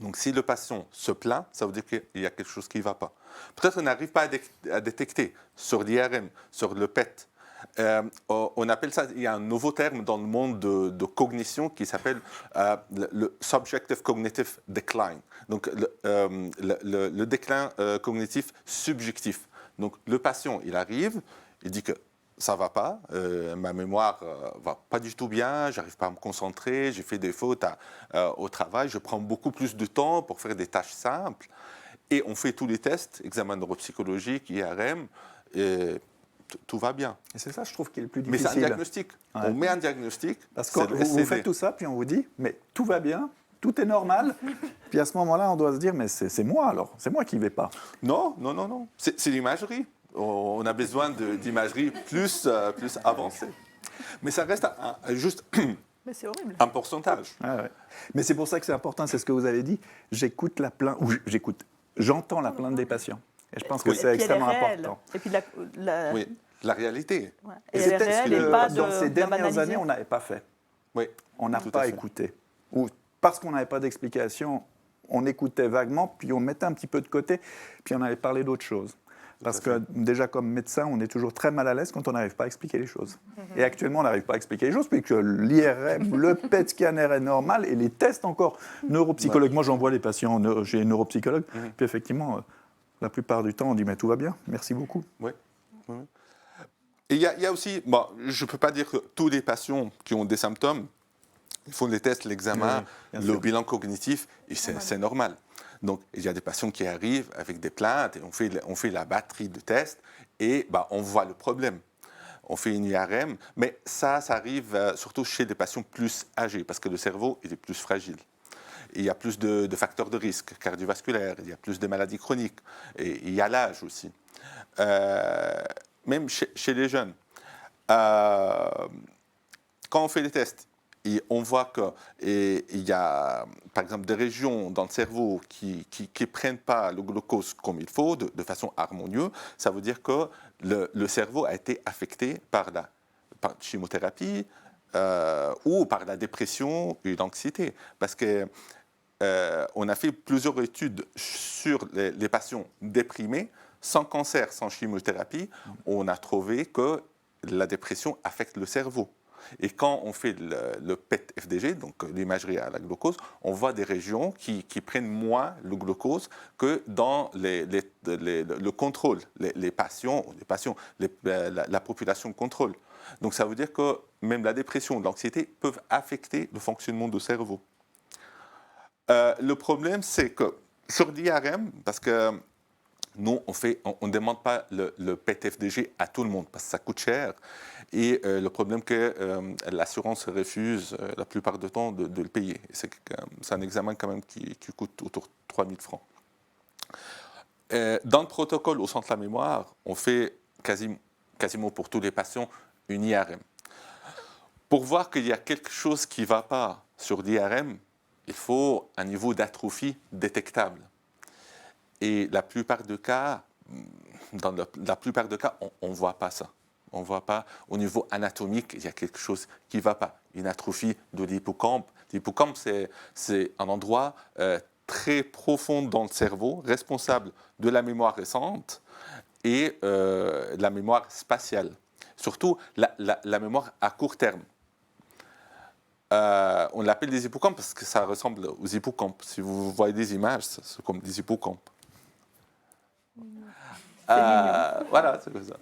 Speaker 4: Donc, si le patient se plaint, ça veut dire qu'il y a quelque chose qui ne va pas. Peut-être qu'on n'arrive pas à détecter sur l'IRM, sur le PET. On appelle ça, il y a un nouveau terme dans le monde de cognition qui s'appelle le Subjective Cognitive Decline. Donc, le déclin cognitif subjectif. Donc, le patient, il arrive, il dit que ça ne va pas, ma mémoire ne va pas du tout bien, je n'arrive pas à me concentrer, j'ai fait des fautes au travail, je prends beaucoup plus de temps pour faire des tâches simples. Et on fait tous les tests, examen neuropsychologique, IRM, et tout va bien.
Speaker 5: Et c'est ça, je trouve, qui est le plus
Speaker 4: Mais
Speaker 5: difficile.
Speaker 4: c'est un diagnostic.
Speaker 5: Ouais.
Speaker 4: On met un diagnostic.
Speaker 5: Parce que vous faites tout ça, puis on vous dit, mais tout va bien, tout est normal. Puis à ce moment-là, on doit se dire, mais c'est moi alors, c'est moi qui ne vais pas.
Speaker 4: Non, non, non, non. C'est l'imagerie. On a besoin d'imagerie plus avancée. Mais ça reste juste
Speaker 1: Mais c'est horrible.
Speaker 4: un pourcentage.
Speaker 5: Ah ouais. Mais c'est pour ça que c'est important, c'est ce que vous avez dit. J'entends la plainte des patients. Et je pense que
Speaker 1: Et
Speaker 5: c'est
Speaker 1: puis elle est
Speaker 5: extrêmement
Speaker 1: réelle.
Speaker 5: important.
Speaker 1: Et puis
Speaker 4: Oui, la réalité.
Speaker 1: ouais.
Speaker 5: Et
Speaker 1: Et
Speaker 5: c'est
Speaker 1: elle est
Speaker 5: peut-être ce
Speaker 1: réelle et
Speaker 5: que,
Speaker 1: pas
Speaker 5: dans
Speaker 1: de
Speaker 5: ces
Speaker 1: la
Speaker 5: dernières
Speaker 1: banaliser.
Speaker 5: années, on n'avait pas fait.
Speaker 4: Oui.
Speaker 5: On n'a
Speaker 4: Tout à
Speaker 5: pas
Speaker 4: fait.
Speaker 5: écouté. Ou parce qu'on n'avait pas d'explication, on écoutait vaguement, puis on mettait un petit peu de côté, puis on avait parlé d'autre chose. Parce que déjà, comme médecin, on est toujours très mal à l'aise quand on n'arrive pas à expliquer les choses. Et actuellement, on n'arrive pas à expliquer les choses, puisque l'IRM, le PET scanner est normal, et les tests encore neuropsychologues. Moi, j'envoie les patients chez les neuropsychologues, puis effectivement, la plupart du temps, on dit, mais tout va bien, merci beaucoup.
Speaker 4: Oui. Oui. Et il y a aussi, bon, je ne peux pas dire que tous les patients qui ont des symptômes, ils font les tests, l'examen,
Speaker 5: Oui, bien
Speaker 4: le
Speaker 5: sûr.
Speaker 4: bilan cognitif, et c'est normal. Donc, il y a des patients qui arrivent avec des plaintes, et on fait la batterie de tests, et on voit le problème. On fait une IRM, mais ça arrive surtout chez des patients plus âgés, parce que le cerveau il est plus fragile. Et il y a plus de facteurs de risque cardiovasculaires, il y a plus de maladies chroniques, et il y a l'âge aussi. Même chez les jeunes. Quand on fait les tests, et on voit qu'il y a, par exemple, des régions dans le cerveau qui ne prennent pas le glucose comme il faut, de façon harmonieuse, ça veut dire que le cerveau a été affecté par la chimiothérapie ou par la dépression et l'anxiété. Parce que on a fait plusieurs études sur les patients déprimés, sans cancer, sans chimiothérapie. On a trouvé que la dépression affecte le cerveau. Et quand on fait le PET-FDG, donc l'imagerie à la glucose, on voit des régions qui prennent moins le glucose que dans le contrôle, les patients, la population contrôle. Donc ça veut dire que même la dépression, l'anxiété peuvent affecter le fonctionnement du cerveau. Le problème, c'est que sur l'IRM, parce que nous, on ne demande pas le PET-FDG à tout le monde parce que ça coûte cher. Et le problème, c'est que l'assurance refuse la plupart du temps de le payer. C'est un examen quand même qui coûte autour de 3 000 francs. Dans le protocole au centre de la mémoire, on fait quasiment pour tous les patients une IRM. Pour voir qu'il y a quelque chose qui ne va pas sur l'IRM, il faut un niveau d'atrophie détectable. Et la plupart des cas, dans la plupart des cas, on ne voit pas ça. On ne voit pas au niveau anatomique, il y a quelque chose qui ne va pas. Une atrophie de l'hippocampe. L'hippocampe, c'est un endroit très profond dans le cerveau, responsable de la mémoire récente et la mémoire spatiale. Surtout la mémoire à court terme. On l'appelle des hippocampes parce que ça ressemble aux hippocampes. Si vous voyez des images, c'est comme des hippocampes. Voilà, c'est comme ça.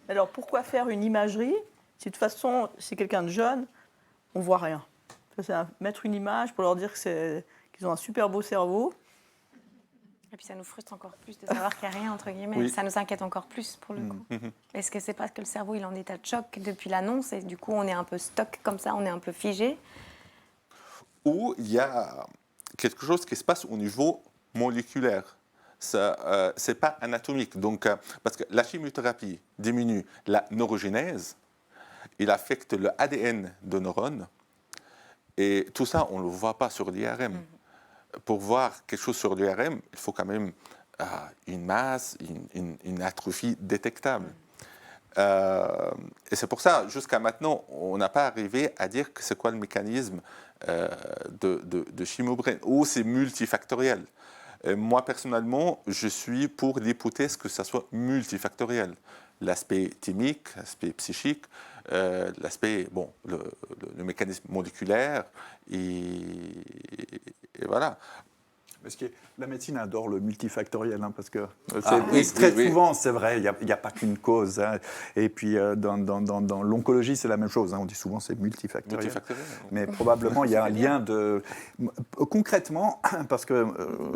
Speaker 1: Alors pourquoi faire une imagerie si de toute façon, c'est quelqu'un de jeune, on ne voit rien? C'est mettre une image pour leur dire qu'ils ont un super beau cerveau.
Speaker 3: Et puis ça nous frustre encore plus de savoir qu'il n'y a rien, entre guillemets.
Speaker 4: Oui.
Speaker 3: Ça nous inquiète encore plus, pour le coup. Est-ce que c'est parce que le cerveau il est en état de choc depuis l'annonce et du coup on est un peu stock comme ça, on est un peu figé?
Speaker 4: Ou il y a quelque chose qui se passe au niveau moléculaire. Ce n'est pas anatomique. Donc, parce que la chimiothérapie diminue la neurogénèse il affecte le ADN de neurones. Et tout ça, on ne le voit pas sur l'IRM. Pour voir quelque chose sur l'IRM, il faut quand même une masse, une atrophie détectable. Et c'est pour ça, jusqu'à maintenant, on n'a pas arrivé à dire que c'est quoi le mécanisme de Chimo-Brain, ou c'est multifactoriel. Moi, personnellement, je suis pour l'hypothèse que ça soit multifactoriel. L'aspect thymique, l'aspect psychique, l'aspect, bon, le mécanisme moléculaire, et voilà.
Speaker 5: Parce que la médecine adore le multifactoriel, hein, parce que
Speaker 4: oui,
Speaker 5: très
Speaker 4: oui.
Speaker 5: souvent, c'est vrai, il n'y a pas qu'une cause. Hein. Et puis, dans l'oncologie, c'est la même chose. Hein. On dit souvent c'est multifactoriel. Mais probablement, il y a un lien de... Concrètement, parce que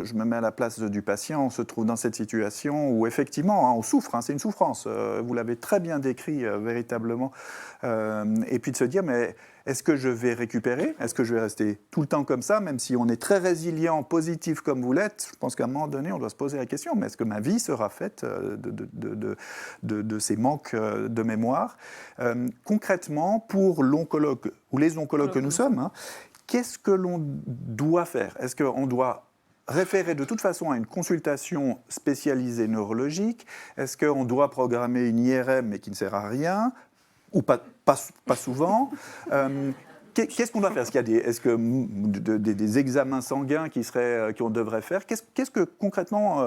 Speaker 5: je me mets à la place du patient, on se trouve dans cette situation où, effectivement, hein, on souffre. Hein, c'est une souffrance. Vous l'avez très bien décrit, véritablement. Et puis de se dire, mais... Est-ce que je vais récupérer? Est-ce que je vais rester tout le temps comme ça, même si on est très résilient, positif comme vous l'êtes? Je pense qu'à un moment donné, on doit se poser la question, mais est-ce que ma vie sera faite de ces manques de mémoire? Concrètement, pour l'oncologue ou les oncologues que nous sommes, hein, qu'est-ce que l'on doit faire? Est-ce qu'on doit référer de toute façon à une consultation spécialisée neurologique? Est-ce qu'on doit programmer une IRM mais qui ne sert à rien? Ou pas souvent. Qu'est-ce qu'on doit faire? Est-ce que des examens sanguins qu'on devrait faire? Qu'est-ce que concrètement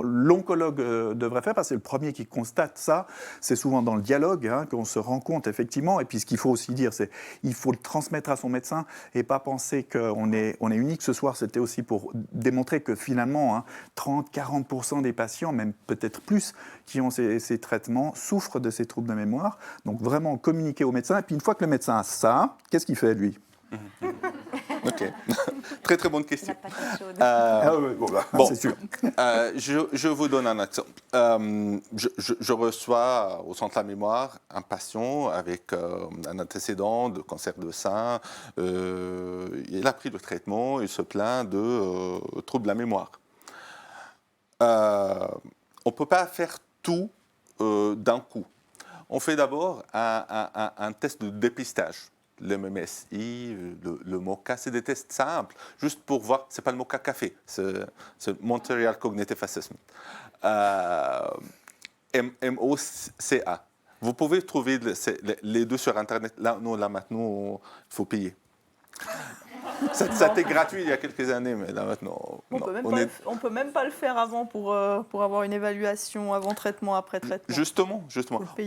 Speaker 5: l'oncologue devrait faire? Parce que c'est le premier qui constate ça. C'est souvent dans le dialogue hein, qu'on se rend compte effectivement. Et puis ce qu'il faut aussi dire, c'est qu'il faut le transmettre à son médecin et pas penser qu'on est unique. Ce soir, c'était aussi pour démontrer que finalement, hein, 30-40% des patients, même peut-être plus, qui ont ces traitements souffrent de ces troubles de mémoire. Donc vraiment communiquer au médecin. Et puis une fois que le médecin a ça, qu'est-ce qu'il fait lui?
Speaker 4: Ok, très très bonne question.
Speaker 3: La patate chaude.
Speaker 4: Bon,
Speaker 5: c'est sûr.
Speaker 4: Je vous donne un exemple. Je reçois au centre de la mémoire un patient avec un antécédent de cancer de sein. Il a pris le traitement, il se plaint de troubles de la mémoire. On ne peut pas faire tout d'un coup. On fait d'abord un test de dépistage. Le MMSI, le MoCA, c'est des tests simples, juste pour voir, ce n'est pas le MoCA café, c'est Montreal Cognitive Assessment. MOCA. Vous pouvez trouver les deux sur Internet. Là, non, là maintenant, il faut payer. Ça était gratuit il y a quelques années, mais là maintenant...
Speaker 1: On ne peut même pas le faire avant pour avoir une évaluation avant traitement, après traitement.
Speaker 4: Justement.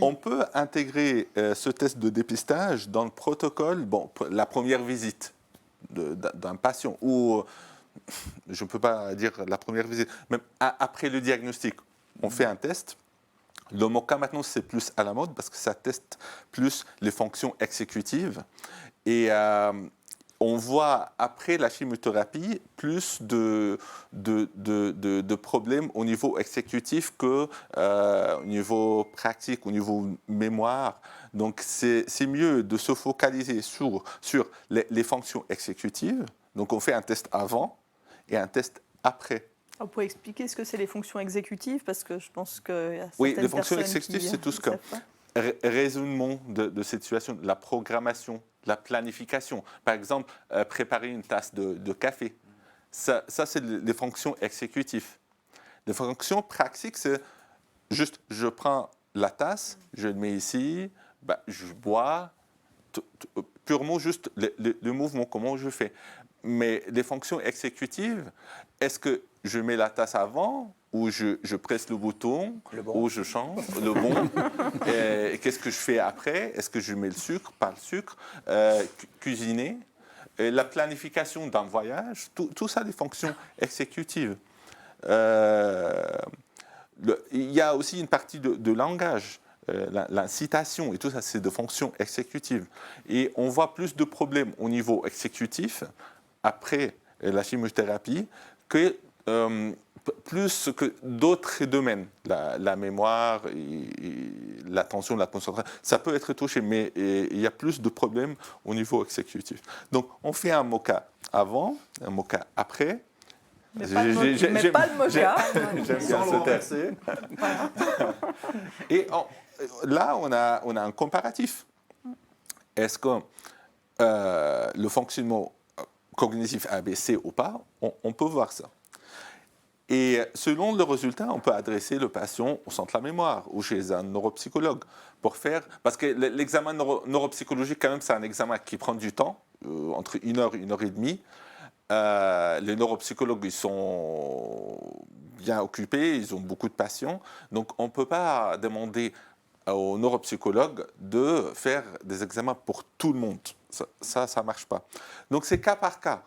Speaker 4: On peut intégrer ce test de dépistage dans le protocole, la première visite d'un patient, ou je ne peux pas dire la première visite, même après le diagnostic, on fait un test. Le MoCA maintenant c'est plus à la mode parce que ça teste plus les fonctions exécutives et on voit après la chimiothérapie plus de problèmes au niveau exécutif que au niveau pratique, au niveau mémoire. Donc c'est mieux de se focaliser sur les fonctions exécutives. Donc on fait un test avant et un test après.
Speaker 1: Vous pouvez expliquer ce que c'est les fonctions exécutives, parce que je pense que...
Speaker 4: Oui, les fonctions exécutives, c'est tout ce que... Raisonnement de cette situation, la programmation, la planification. Par exemple, préparer une tasse de café. Ça c'est les fonctions exécutives. Les fonctions pratiques, c'est juste, je prends la tasse, je le mets ici, je bois, purement juste le mouvement, comment je fais. Mais les fonctions exécutives, est-ce que je mets la tasse avant ou je presse le bouton, ou je change le bon. Et qu'est-ce que je fais après? Est-ce que je mets le sucre, pas le sucre? Cuisiner. Et la planification d'un voyage, tout ça, des fonctions exécutives. Il y a aussi une partie de langage. L'incitation et tout ça, c'est des fonctions exécutives. Et on voit plus de problèmes au niveau exécutif après la chimiothérapie que plus que d'autres domaines, la mémoire, l'attention, la concentration, ça peut être touché, mais il y a plus de problèmes au niveau exécutif. Donc, on fait un MoCA avant, un MoCA après.
Speaker 1: Mais pas le MoCA.
Speaker 4: J'aime bien ce test. Et là, on a un comparatif. est-ce que le fonctionnement cognitif a baissé ou pas? On peut voir ça. Et selon le résultat, on peut adresser le patient au centre de la mémoire ou chez un neuropsychologue pour faire... Parce que l'examen neuropsychologique, quand même, c'est un examen qui prend du temps, entre 1 heure et 1 heure et demie. Les neuropsychologues, ils sont bien occupés, ils ont beaucoup de patients. Donc, on ne peut pas demander aux neuropsychologues de faire des examens pour tout le monde. Ça ne marche pas. Donc, c'est cas par cas.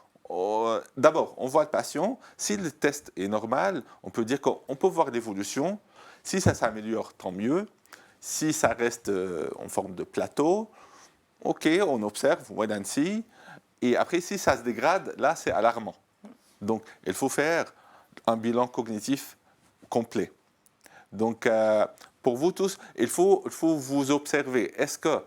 Speaker 4: D'abord, on voit le patient. Si le test est normal, on peut dire qu'on peut voir l'évolution. Si ça s'améliore, tant mieux. Si ça reste en forme de plateau, OK, on observe, wait and see. Et après, si ça se dégrade, là, c'est alarmant. Donc, il faut faire un bilan cognitif complet. Donc, pour vous tous, il faut vous observer. Est-ce que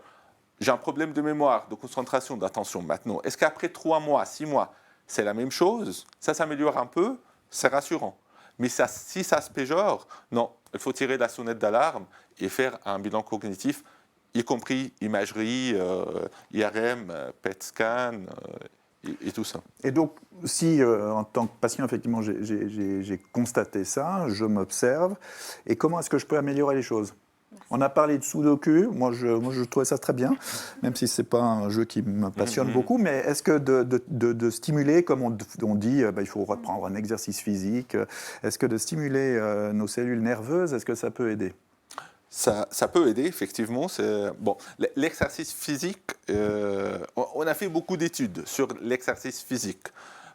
Speaker 4: j'ai un problème de mémoire, de concentration, d'attention maintenant? Est-ce qu'après 3 mois, 6 mois, c'est la même chose? Ça s'améliore un peu, c'est rassurant. Mais si ça se péjore, non, il faut tirer la sonnette d'alarme et faire un bilan cognitif, y compris imagerie, IRM, PET scan et tout ça.
Speaker 5: Et donc, si en tant que patient, effectivement, j'ai constaté ça, je m'observe, et comment est-ce que je peux améliorer les choses? On a parlé de Sudoku, moi je trouvais ça très bien, même si ce n'est pas un jeu qui me passionne beaucoup, mais est-ce que de stimuler, comme on dit, il faut reprendre un exercice physique, est-ce que de stimuler nos cellules nerveuses, est-ce que ça peut aider?
Speaker 4: Ça peut aider, effectivement. Bon, l'exercice physique, on a fait beaucoup d'études sur l'exercice physique,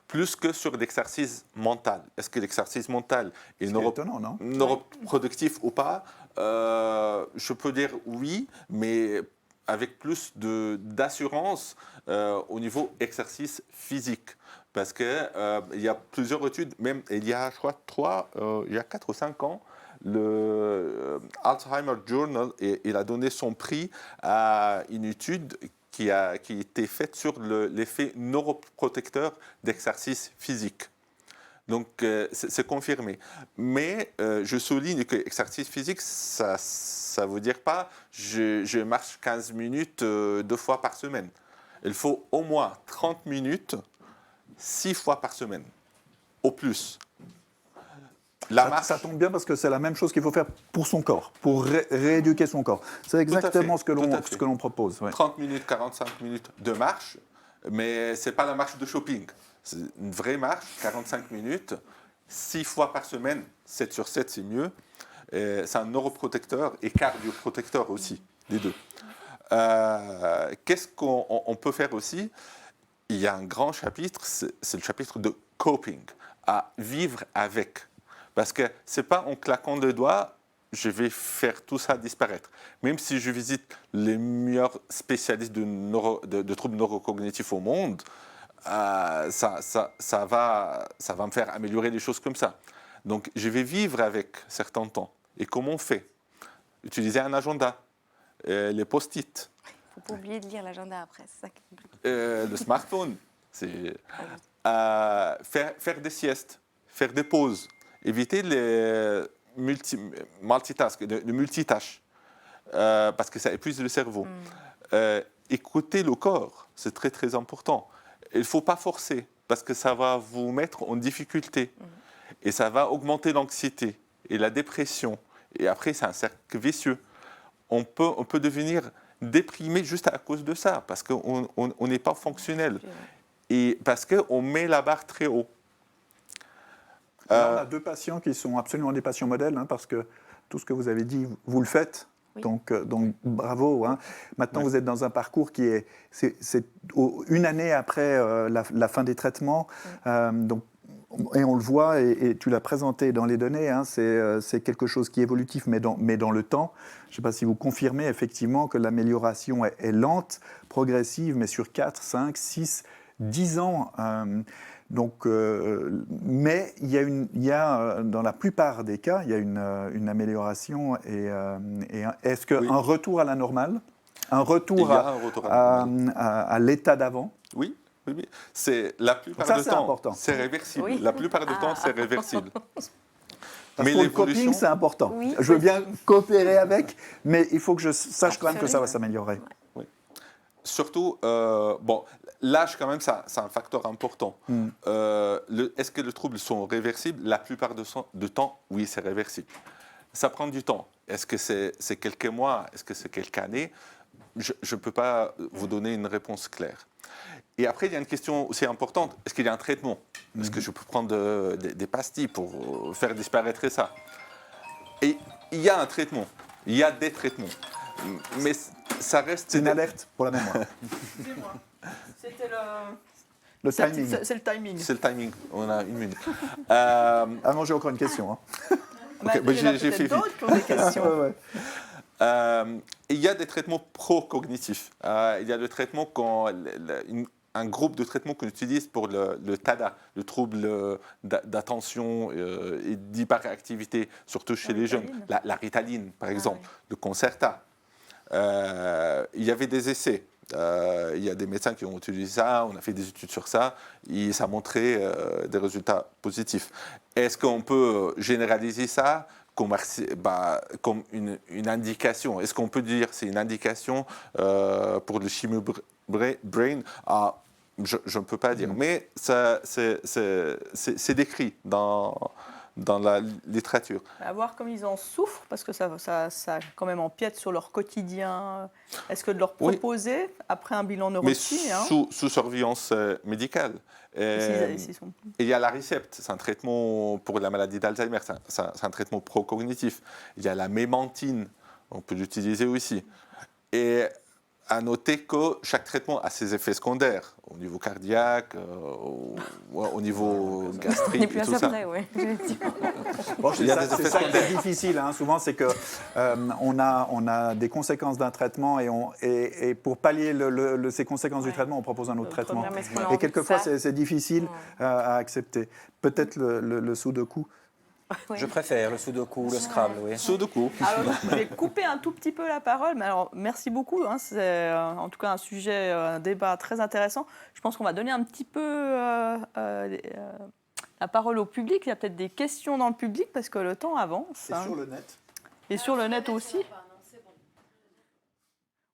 Speaker 4: plus que sur l'exercice mental. Est-ce que l'exercice mental est
Speaker 5: étonnant, non?
Speaker 4: neuroproductif ou pas? Je peux dire oui, mais avec plus d'assurance au niveau exercice physique. Parce qu'il y a plusieurs études, même il y a, je crois, il y a 4 ou 5 ans, le Alzheimer Journal, il a donné son prix à une étude qui a été faite sur l'effet neuroprotecteur d'exercice physique. Donc, c'est confirmé. Mais je souligne que l'exercice physique, ça ne veut dire pas je marche 15 minutes 2 fois par semaine. Il faut au moins 30 minutes 6 fois par semaine, au plus.
Speaker 5: Ça tombe bien parce que c'est la même chose qu'il faut faire pour son corps, pour rééduquer son corps. C'est exactement ce que l'on propose. Ouais.
Speaker 4: 30 minutes, 45 minutes de marche, mais ce n'est pas la marche de shopping. C'est une vraie marche, 45 minutes, 6 fois par semaine, 7 sur 7, c'est mieux. C'est un neuroprotecteur et cardioprotecteur aussi, les deux. Qu'est-ce qu'on peut faire aussi? Il y a un grand chapitre, c'est le chapitre de coping, à vivre avec. Parce que ce n'est pas en claquant des doigts, je vais faire tout ça disparaître. Même si je visite les meilleurs spécialistes de troubles neurocognitifs au monde, ça va me faire améliorer les choses comme ça. Donc, je vais vivre avec certains temps. Et comment on fait? Utiliser un agenda, les post-it.
Speaker 3: Il ne faut pas oublier de lire l'agenda après, c'est ça qui est compliqué.
Speaker 4: Le smartphone. Faire des siestes, faire des pauses. Éviter les multitâches, parce que ça épuise le cerveau. Écouter le corps, c'est très très important. Il ne faut pas forcer, parce que ça va vous mettre en difficulté. Et ça va augmenter l'anxiété et la dépression. Et après, c'est un cercle vicieux. On peut devenir déprimé juste à cause de ça, parce qu'on n'est pas fonctionnel. Et parce qu'on met la barre très haut.
Speaker 5: Là, on a 2 patients qui sont absolument des patients modèles, parce que tout ce que vous avez dit, vous le faites. Oui. Donc bravo. Maintenant, vous êtes dans un parcours qui est 1 année après la fin des traitements. Et on le voit, et tu l'as présenté dans les données, c'est quelque chose qui est évolutif, mais dans le temps. Je ne sais pas si vous confirmez effectivement que l'amélioration est lente, progressive, mais sur 4, 5, 6, 10 ans. Mais il y a dans la plupart des cas, il y a une amélioration. Est-ce qu'un retour à la normale, un retour à l'état d'avant?
Speaker 4: Oui. C'est la plupart du temps, c'est réversible. Oui. La plupart du temps, c'est réversible.
Speaker 5: Mais pour le coping, c'est important. Oui, je veux bien coopérer avec, mais il faut que je sache quand même que ça va s'améliorer.
Speaker 4: Oui. Surtout, bon, l'âge quand même, c'est un facteur important. Est-ce que les troubles sont réversibles? La plupart du temps, oui, c'est réversible. Ça prend du temps. Est-ce que c'est quelques mois? Est-ce que c'est quelques années? Je ne peux pas vous donner une réponse claire. Et après, il y a une question aussi importante. Est-ce qu'il y a un traitement? Est-ce que je peux prendre des pastilles pour faire disparaître ça? Et il y a un traitement. Il y a des traitements. Mais ça reste...
Speaker 5: C'est une alerte pour la mémoire.
Speaker 1: Excusez-moi. C'était
Speaker 5: Le timing.
Speaker 1: C'est le timing.
Speaker 4: C'est le timing. On a 1 minute.
Speaker 5: Ah non, j'ai encore une question. Hein.
Speaker 4: Ok, bah,
Speaker 1: Il y en a
Speaker 4: j'ai
Speaker 1: peut-être
Speaker 4: fait
Speaker 1: d'autres qui ont des questions.
Speaker 5: Ouais, ouais.
Speaker 4: Il y a des traitements pro-cognitifs. Il y a le traitement un groupe de traitements qu'on utilise pour le TADA, le trouble d'attention et d'hyperactivité, surtout chez les jeunes. La Ritaline, par exemple, le Concerta. Il y avait des essais. Il y a des médecins qui ont utilisé ça, on a fait des études sur ça, et ça a montré des résultats positifs. Est-ce qu'on peut généraliser ça comme une indication? Est-ce qu'on peut dire que c'est une indication pour le chimio brain? Je ne peux pas dire, mais c'est décrit dans la littérature.
Speaker 1: À voir comme ils en souffrent, parce que ça quand même empiète sur leur quotidien. Est-ce que de leur proposer, après un bilan
Speaker 4: Mais
Speaker 1: neuropsy...
Speaker 4: sous surveillance médicale. Et il y a la Aricept, c'est un traitement pour la maladie d'Alzheimer, c'est un traitement pro-cognitif. Il y a la mémantine, on peut l'utiliser aussi. Et à noter que chaque traitement a ses effets secondaires, au niveau cardiaque, au niveau gastrique, et tout ça.
Speaker 5: Bon,
Speaker 4: Il y a des effets
Speaker 5: c'est ça qui
Speaker 4: secondaires.
Speaker 5: est difficile. Hein. Souvent, c'est que on a des conséquences d'un traitement et pour pallier ces conséquences du traitement, on propose un autre traitement. Et quelquefois, c'est difficile à accepter. Peut-être le sudoku.
Speaker 2: Je préfère le sudoku, le scrabble, oui.
Speaker 4: Sudoku.
Speaker 1: Alors, je vais couper un tout petit peu la parole, mais alors merci beaucoup. Hein, c'est en tout cas un sujet, un débat très intéressant. Je pense qu'on va donner un petit peu la parole au public. Il y a peut-être des questions dans le public parce que le temps avance.
Speaker 5: Et sur le net.
Speaker 1: Et sur le net aussi.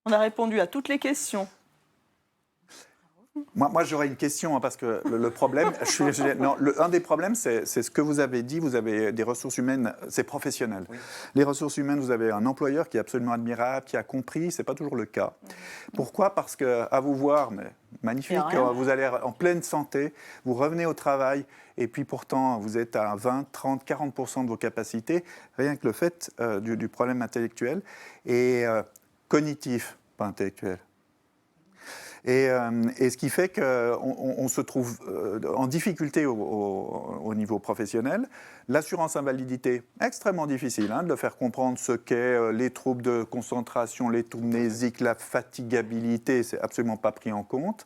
Speaker 1: On a répondu à toutes les questions.
Speaker 5: Moi j'aurais une question, hein, parce que le problème, un des problèmes, c'est ce que vous avez dit, vous avez des ressources humaines, c'est professionnel. Oui. Les ressources humaines, vous avez un employeur qui est absolument admirable, qui a compris, c'est pas toujours le cas. Pourquoi? Parce que, à vous voir, mais magnifique, vous allez en pleine santé, vous revenez au travail, et puis pourtant, vous êtes à 20, 30, 40% de vos capacités, rien que le fait du problème intellectuel, et cognitif, pas intellectuel. Et ce qui fait qu'on se trouve en difficulté au niveau professionnel. L'assurance invalidité, extrêmement difficile de le faire comprendre ce qu'est les troubles de concentration, les troubles mnésiques, la fatigabilité, c'est absolument pas pris en compte.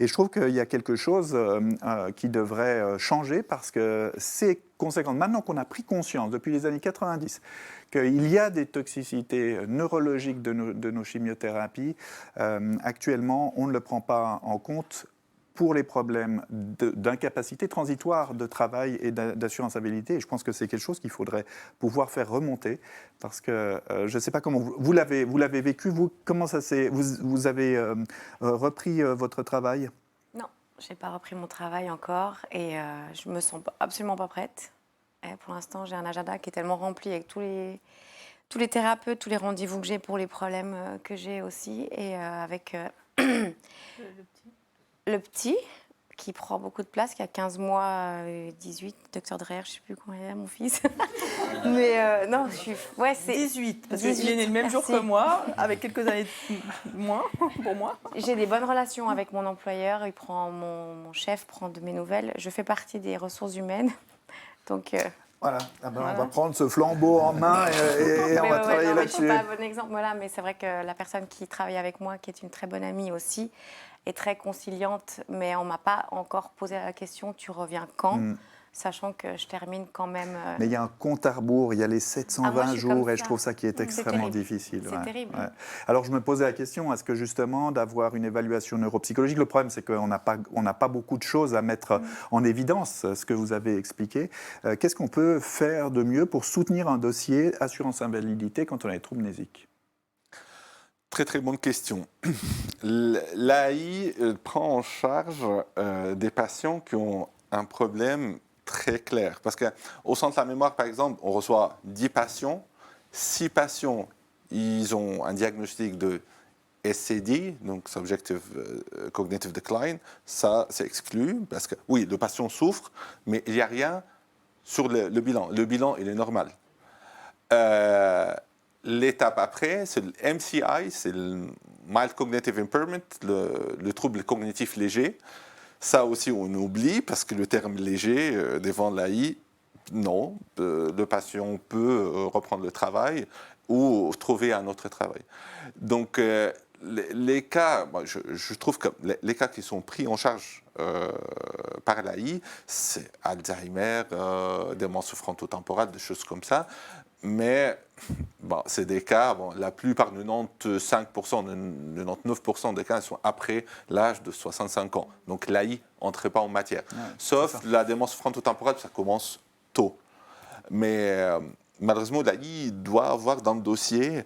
Speaker 5: Et je trouve qu'il y a quelque chose qui devrait changer parce que c'est conséquent. Maintenant qu'on a pris conscience, depuis les années 90, qu'il y a des toxicités neurologiques de nos chimiothérapies, actuellement, on ne le prend pas en compte pour les problèmes d'incapacité transitoire de travail et d'assurance invalidité. Et je pense que c'est quelque chose qu'il faudrait pouvoir faire remonter, parce que je ne sais pas comment vous l'avez vécu, vous, comment ça s'est... Vous avez repris votre travail?
Speaker 3: Non, je n'ai pas repris mon travail encore et je ne me sens absolument pas prête. Et pour l'instant, j'ai un agenda qui est tellement rempli avec tous les thérapeutes, tous les rendez-vous que j'ai pour les problèmes que j'ai aussi, et avec le petit qui prend beaucoup de place, qui a 15 mois, 18, docteur Dreher, je ne sais plus combien il a, mon fils. Mais non, c'est
Speaker 1: 18, parce qu'il est né le même jour que moi, avec quelques années moins pour moi.
Speaker 3: J'ai des bonnes relations avec mon employeur, mon chef prend de mes nouvelles. Je fais partie des ressources humaines, donc...
Speaker 5: Voilà. On va prendre ce flambeau en main et on va travailler là-dessus.
Speaker 3: Je ne suis pas un bon exemple, mais c'est vrai que la personne qui travaille avec moi, qui est une très bonne amie aussi, est très conciliante, mais on ne m'a pas encore posé la question « tu reviens quand ?» sachant que je termine quand même...
Speaker 5: Mais il y a un compte à rebours, il y a les 720 jours, et je trouve ça qui est extrêmement
Speaker 3: terrible.
Speaker 5: difficile.
Speaker 3: C'est terrible.
Speaker 5: Ouais. Alors je me posais la question, est-ce que justement d'avoir une évaluation neuropsychologique, le problème c'est qu'on n'a pas beaucoup de choses à mettre en évidence, ce que vous avez expliqué. Qu'est-ce qu'on peut faire de mieux pour soutenir un dossier assurance invalidité quand on a des troubles mnésiques?
Speaker 4: Très très bonne question. L'AI prend en charge des patients qui ont un problème très clair. Parce qu'au centre de la mémoire, par exemple, on reçoit 10 patients. 6 patients, ils ont un diagnostic de SCD, donc Subjective Cognitive Decline. Ça, c'est exclu. Parce que oui, le patient souffre, mais il n'y a rien sur le bilan. Le bilan, il est normal. L'étape après, c'est le MCI, c'est le Mild Cognitive Impairment, le trouble cognitif léger. Ça aussi, on oublie parce que le terme léger, devant l'AI, non, le patient peut reprendre le travail ou trouver un autre travail. Donc, les cas, moi, je trouve que les cas qui sont pris en charge par l'AI, c'est Alzheimer, démence frontotemporale, des choses comme ça. Mais bon, c'est des cas, bon, la plupart, 95%, 99% des cas sont après l'âge de 65 ans. Donc l'AI n'entre pas en matière. Ouais, sauf la démence frontotemporale, ça commence tôt. Mais malheureusement, l'AI doit avoir dans le dossier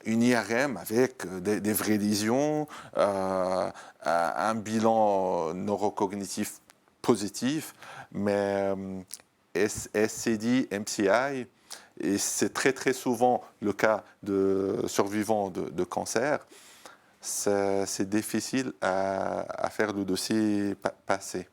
Speaker 4: une IRM avec des vraies lésions, un bilan neurocognitif positif. Mais SCD, MCI, et c'est très très souvent le cas de survivants de cancer, c'est difficile à faire le dossier passer.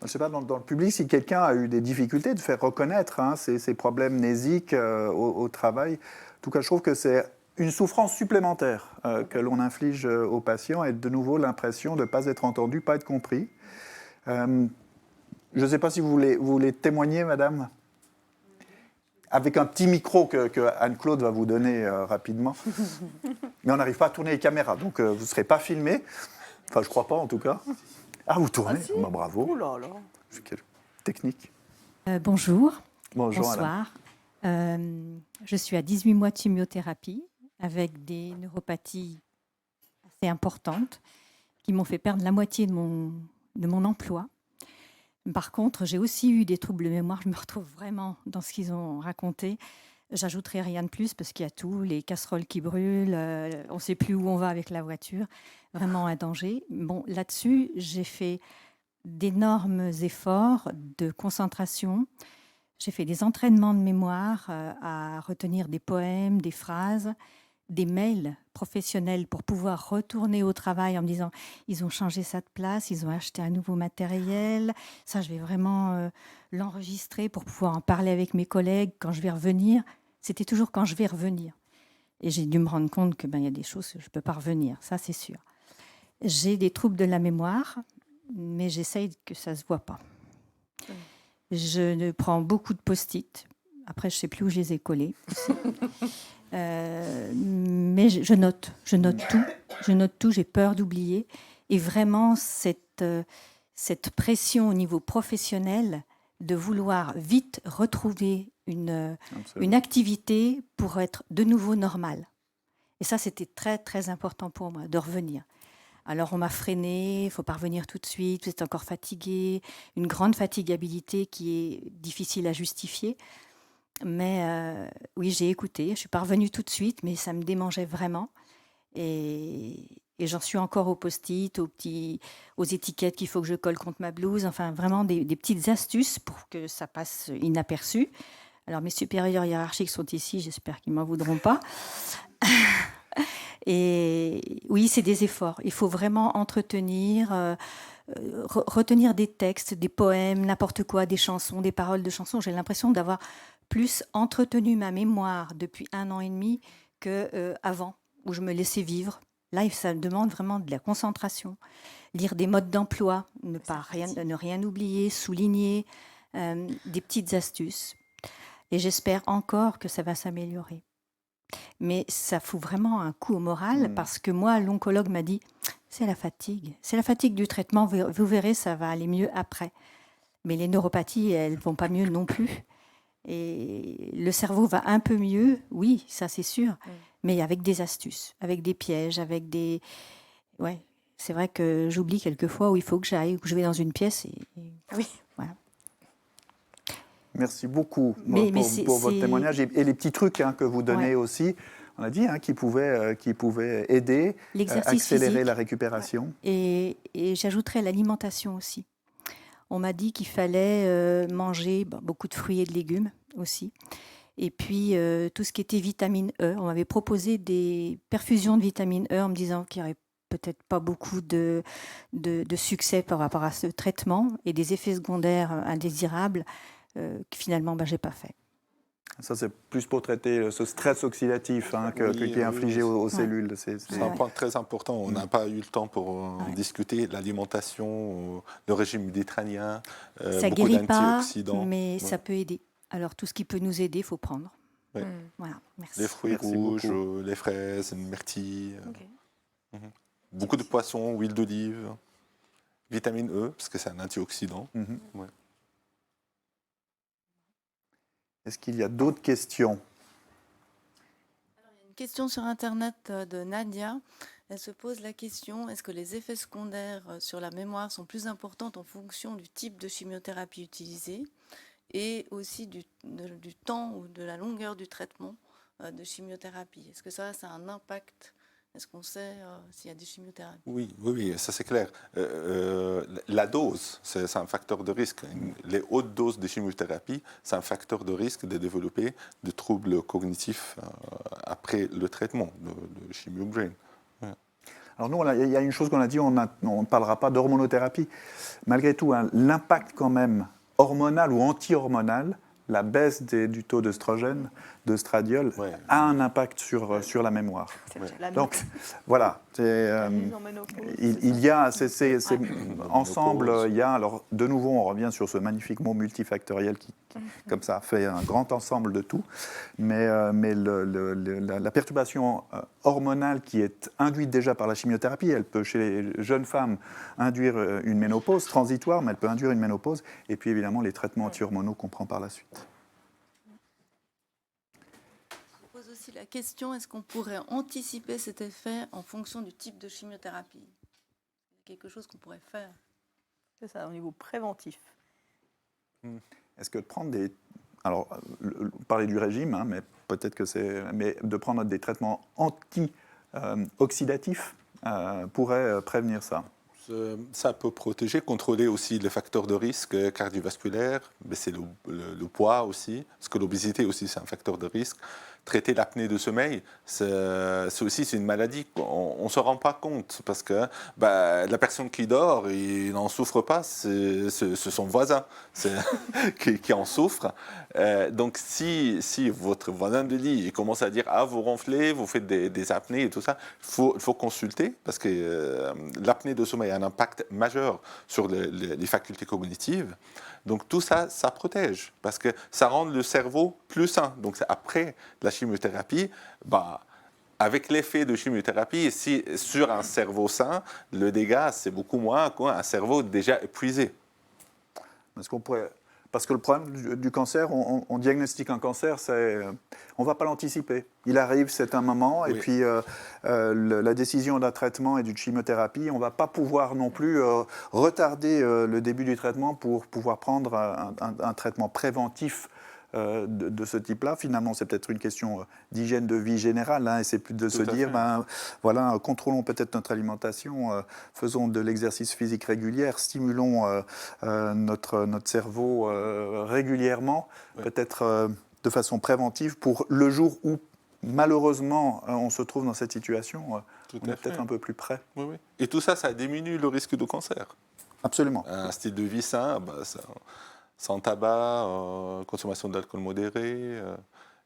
Speaker 5: Je ne sais pas, dans le public, si quelqu'un a eu des difficultés de faire reconnaître ces problèmes nésiques au travail, en tout cas, je trouve que c'est une souffrance supplémentaire que l'on inflige aux patients et de nouveau l'impression de ne pas être entendu, pas être compris. Je ne sais pas si vous voulez témoigner, madame ? Avec un petit micro que Anne-Claude va vous donner rapidement. Mais on n'arrive pas à tourner les caméras, donc vous ne serez pas filmé. Enfin, je ne crois pas, en tout cas. Ah, vous tournez ?
Speaker 1: Ah, si.
Speaker 5: Bravo.
Speaker 1: Ouh là là.
Speaker 5: Quelle technique.
Speaker 6: Bonjour.
Speaker 5: Bonjour,
Speaker 6: bonsoir. Je suis à 18 mois de chimiothérapie avec des neuropathies assez importantes qui m'ont fait perdre la moitié de mon emploi. Par contre, j'ai aussi eu des troubles de mémoire. Je me retrouve vraiment dans ce qu'ils ont raconté. J'ajouterai rien de plus parce qu'il y a tout, les casseroles qui brûlent, on ne sait plus où on va avec la voiture. Vraiment un danger. Bon, là-dessus, j'ai fait d'énormes efforts de concentration. J'ai fait des entraînements de mémoire à retenir des poèmes, des phrases, des mails professionnels pour pouvoir retourner au travail en me disant ils ont changé ça de place, ils ont acheté un nouveau matériel. Ça, je vais vraiment l'enregistrer pour pouvoir en parler avec mes collègues quand je vais revenir. C'était toujours quand je vais revenir. Et j'ai dû me rendre compte que y a des choses que je ne peux pas revenir, ça c'est sûr. J'ai des troubles de la mémoire, mais j'essaye que ça ne se voit pas. Je prends beaucoup de post-it. Après, je ne sais plus où je les ai collés. Mais je note tout, j'ai peur d'oublier. Et vraiment, cette pression au niveau professionnel de vouloir vite retrouver une activité pour être de nouveau normale. Et ça, c'était très, très important pour moi, de revenir. Alors, on m'a freiné, il ne faut pas revenir tout de suite, vous êtes encore fatigué, une grande fatigabilité qui est difficile à justifier. Mais oui, j'ai écouté, je ne suis pas revenue tout de suite, mais ça me démangeait vraiment. Et j'en suis encore aux post-it, aux étiquettes qu'il faut que je colle contre ma blouse, enfin vraiment des petites astuces pour que ça passe inaperçu. Alors mes supérieurs hiérarchiques sont ici, j'espère qu'ils ne m'en voudront pas. Et oui, c'est des efforts. Il faut vraiment entretenir, retenir des textes, des poèmes, n'importe quoi, des chansons, des paroles de chansons. J'ai l'impression d'avoir plus entretenu ma mémoire depuis 1 an et demi qu'avant, où je me laissais vivre. Là, ça demande vraiment de la concentration. Lire des modes d'emploi, ne rien oublier, souligner, des petites astuces. Et j'espère encore que ça va s'améliorer. Mais ça fout vraiment un coup au moral parce que moi, l'oncologue m'a dit c'est la fatigue du traitement, vous verrez, ça va aller mieux après. Mais les neuropathies, elles ne vont pas mieux non plus. Et le cerveau va un peu mieux, oui, ça c'est sûr, mais avec des astuces, avec des pièges, avec des... Ouais, c'est vrai que j'oublie quelquefois où il faut que j'aille, où je vais dans une pièce et
Speaker 3: oui.
Speaker 6: Voilà.
Speaker 5: Merci beaucoup pour votre témoignage et les petits trucs que vous donnez aussi. on a dit, hein, qui pouvait aider,
Speaker 6: L'exercice
Speaker 5: accélérer
Speaker 6: physique.
Speaker 5: la récupération.
Speaker 6: Et j'ajouterais l'alimentation aussi. On m'a dit qu'il fallait manger beaucoup de fruits et de légumes aussi. Et puis, tout ce qui était vitamine E. On m'avait proposé des perfusions de vitamine E en me disant qu'il n'y aurait peut-être pas beaucoup de succès par rapport à ce traitement et des effets secondaires indésirables que finalement, je n'ai pas fait.
Speaker 5: Ça, c'est plus pour traiter ce stress oxydatif hein, qui est infligé aux cellules.
Speaker 4: C'est un point très important. On n'a pas eu le temps pour en discuter. L'alimentation, le régime méditerranéen,
Speaker 6: Ça
Speaker 4: beaucoup
Speaker 6: guérit pas,
Speaker 4: d'antioxydants.
Speaker 6: mais ça peut aider. Alors, tout ce qui peut nous aider, il faut prendre.
Speaker 4: Ouais.
Speaker 6: Voilà, merci.
Speaker 4: Les fruits
Speaker 5: Merci
Speaker 4: rouges,
Speaker 5: beaucoup.
Speaker 4: les fraises, une myrtille.
Speaker 3: Ok.
Speaker 4: Beaucoup de poissons, huile d'olive, vitamine E, parce que c'est un antioxydant.
Speaker 5: Mhm.
Speaker 4: Ouais.
Speaker 5: Est-ce qu'il y a d'autres questions?
Speaker 7: Une question sur Internet de Nadia. Elle se pose la question, est-ce que les effets secondaires sur la mémoire sont plus importants en fonction du type de chimiothérapie utilisée et aussi du temps ou de la longueur du traitement de chimiothérapie? Est-ce que ça a un impact? Est-ce qu'on sait s'il y a des chimiothérapies?
Speaker 4: Oui, ça c'est clair. La dose, c'est un facteur de risque. Les hautes doses de chimiothérapie, c'est un facteur de risque de développer des troubles cognitifs après le traitement de chimiobrain.
Speaker 5: Alors nous, il y a une chose qu'on a dit, on ne parlera pas d'hormonothérapie. Malgré tout, hein, l'impact quand même hormonal ou anti-hormonal, la baisse du taux d'œstrogène, d'œstradiol, a un impact sur la mémoire. Donc voilà, il y a, ensemble, il y a, alors de nouveau on revient sur ce magnifique mot multifactoriel qui comme ça fait un grand ensemble de tout, mais la perturbation hormonale qui est induite déjà par la chimiothérapie, elle peut chez les jeunes femmes induire une ménopause transitoire, mais elle peut induire une ménopause, et puis évidemment les traitements anti-hormonaux qu'on prend par la suite.
Speaker 7: Pose aussi la question, est-ce qu'on pourrait anticiper cet effet en fonction du type de chimiothérapie? Quelque chose qu'on pourrait faire.
Speaker 1: C'est ça, au niveau préventif.
Speaker 5: Est-ce que de prendre des... Alors, parler du régime, hein, mais peut-être que c'est... Mais de prendre des traitements anti-oxydatifs pourrait prévenir ça.
Speaker 4: Ça peut protéger, contrôler aussi les facteurs de risque cardiovasculaires, baisser le poids aussi, parce que l'obésité aussi c'est un facteur de risque. Traiter l'apnée de sommeil, c'est aussi une maladie qu'on ne se rend pas compte, parce que la personne qui dort, il n'en souffre pas, c'est son voisin qui en souffre. Donc si votre voisin de lit il commence à dire « Ah, vous ronflez, vous faites des apnées et tout ça », il faut consulter, parce que l'apnée de sommeil a un impact majeur sur les facultés cognitives. Donc tout ça, ça protège, parce que ça rend le cerveau plus sain. Donc après la chimiothérapie, avec l'effet de chimiothérapie, sur un cerveau sain, le dégât, c'est beaucoup moins qu'un cerveau déjà épuisé.
Speaker 5: Est-ce qu'on pourrait... Parce que le problème du cancer, on diagnostique un cancer, on ne va pas l'anticiper. Il arrive, c'est un moment, et puis la décision d'un traitement et d'une chimiothérapie, on ne va pas pouvoir non plus retarder le début du traitement pour pouvoir prendre un traitement préventif de ce type-là. Finalement, c'est peut-être une question d'hygiène de vie générale, hein, et c'est plus de se dire, voilà, contrôlons peut-être notre alimentation, faisons de l'exercice physique régulier, stimulons notre cerveau régulièrement, peut-être de façon préventive, pour le jour où, malheureusement, on se trouve dans cette situation, on est peut-être un peu plus près.
Speaker 4: Oui. Et tout ça, ça diminue le risque de cancer.
Speaker 5: Absolument.
Speaker 4: Un style de vie sain, sans tabac, consommation d'alcool modéré,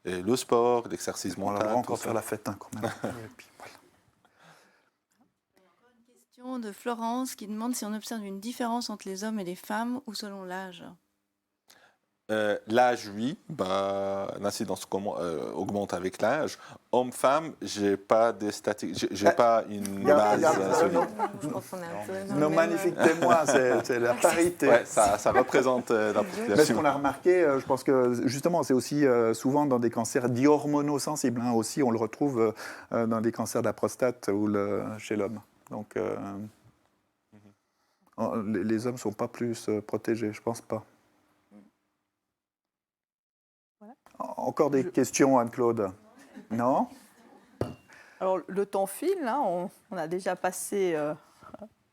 Speaker 4: et le sport, l'exercice mental.
Speaker 5: On va encore faire la fête, hein, quand même. Et puis, voilà.
Speaker 7: Une question de Florence qui demande si on observe une différence entre les hommes et les femmes ou selon l'âge.
Speaker 4: L'âge, oui, l'incidence augmente avec l'âge. Homme-femme, j'ai pas des statistiques, j'ai pas une base solide.
Speaker 5: Nos magnifiques témoins, c'est la parité.
Speaker 4: Ouais, ça représente la population.
Speaker 5: Mais ce qu'on a remarqué, je pense que justement, c'est aussi souvent dans des cancers dits hormonosensibles. Hein, aussi, on le retrouve dans des cancers de la prostate ou chez l'homme. Donc, les hommes ne sont pas plus protégés, je ne pense pas. Encore des questions, Anne-Claude? Non?
Speaker 1: Alors, le temps file, hein, on a déjà passé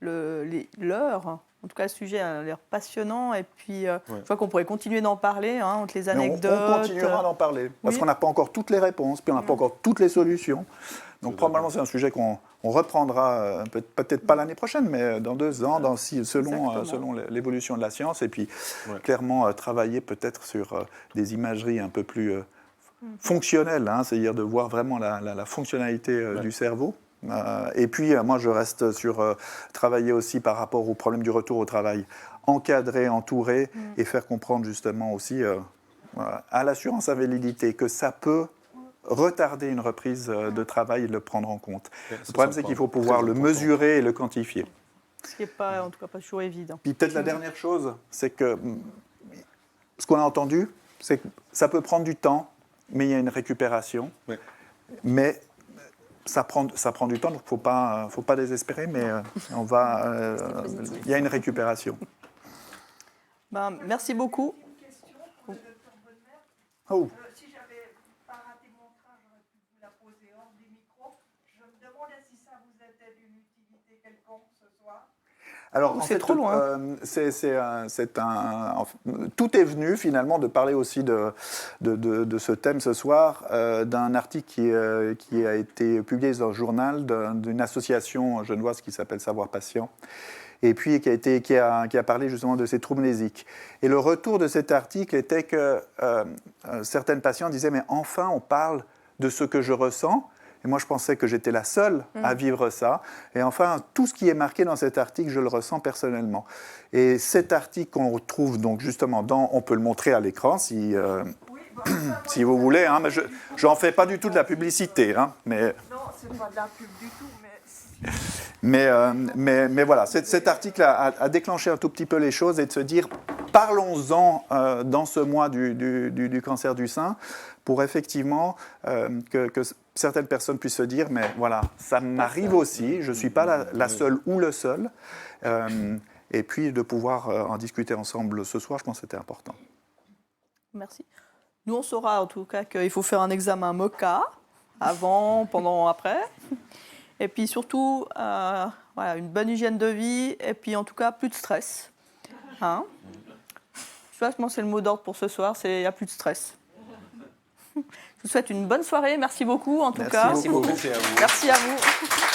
Speaker 1: l'heure. En tout cas, le sujet a l'air passionnant. Et puis, je vois qu'on pourrait continuer d'en parler, hein, entre les
Speaker 5: Mais
Speaker 1: anecdotes.
Speaker 5: on continuera d'en parler, parce
Speaker 1: Oui.
Speaker 5: qu'on n'a pas encore toutes les réponses, puis on n'a pas encore toutes les solutions. Donc probablement c'est un sujet qu'on reprendra, peut-être pas l'année prochaine, mais dans 2 ans, selon l'évolution de la science, et puis clairement travailler peut-être sur des imageries un peu plus fonctionnelles, hein, c'est-à-dire de voir vraiment la fonctionnalité du cerveau. Et puis, moi, je reste sur travailler aussi par rapport au problème du retour au travail, encadrer, entourer et faire comprendre justement aussi à l'assurance invalidité que ça peut retarder une reprise de travail et de le prendre en compte. Le problème, c'est qu'il faut pouvoir le mesurer et le quantifier.
Speaker 1: Ce qui n'est pas, en tout cas, pas toujours évident.
Speaker 5: Puis peut-être la dernière chose, c'est que ce qu'on a entendu, c'est que ça peut prendre du temps, mais il y a une récupération.
Speaker 4: Oui.
Speaker 5: Mais ça prend du temps, donc il ne faut pas désespérer, mais il y a une récupération.
Speaker 1: Ben, merci beaucoup.
Speaker 8: Une question pour le docteur Bonnemer.
Speaker 5: Oh.
Speaker 8: Si j'avais pas raté mon train, j'aurais pu vous la poser hors des micros. Je me demandais si ça vous était d'une utilité quelconque ce soir.
Speaker 5: Alors,
Speaker 1: c'est trop loin.
Speaker 5: Tout est venu finalement de parler aussi de ce thème ce soir, d'un article qui a été publié dans le journal d'une association genevoise qui s'appelle Savoir Patient, et puis qui a parlé justement de ces troubles mnésiques. Et le retour de cet article était que certaines patients disaient « mais enfin on parle de ce que je ressens ». Et moi, je pensais que j'étais la seule à vivre ça. Et enfin, tout ce qui est marqué dans cet article, je le ressens personnellement. Et cet article qu'on retrouve donc justement on peut le montrer à l'écran si vous voulez, hein, mais je n'en fais pas du tout de la publicité. Hein, mais...
Speaker 8: Non, c'est pas de la pub du tout, mais...
Speaker 5: Mais voilà, cet article a déclenché un tout petit peu les choses et de se dire, parlons-en dans ce mois du cancer du sein, pour effectivement que certaines personnes puissent se dire, mais voilà, ça m'arrive aussi, je ne suis pas la seule ou le seul. Et puis de pouvoir en discuter ensemble ce soir, je pense que c'était important.
Speaker 1: Merci. Nous, on saura en tout cas qu'il faut faire un examen MOCA, avant, pendant, après. Et puis surtout, voilà, une bonne hygiène de vie, et puis en tout cas, plus de stress. Hein? Je pense que c'est le mot d'ordre pour ce soir, il n'y a plus de stress. Je vous souhaite une bonne soirée, merci beaucoup en tout cas.
Speaker 2: Merci beaucoup.
Speaker 1: Merci à vous.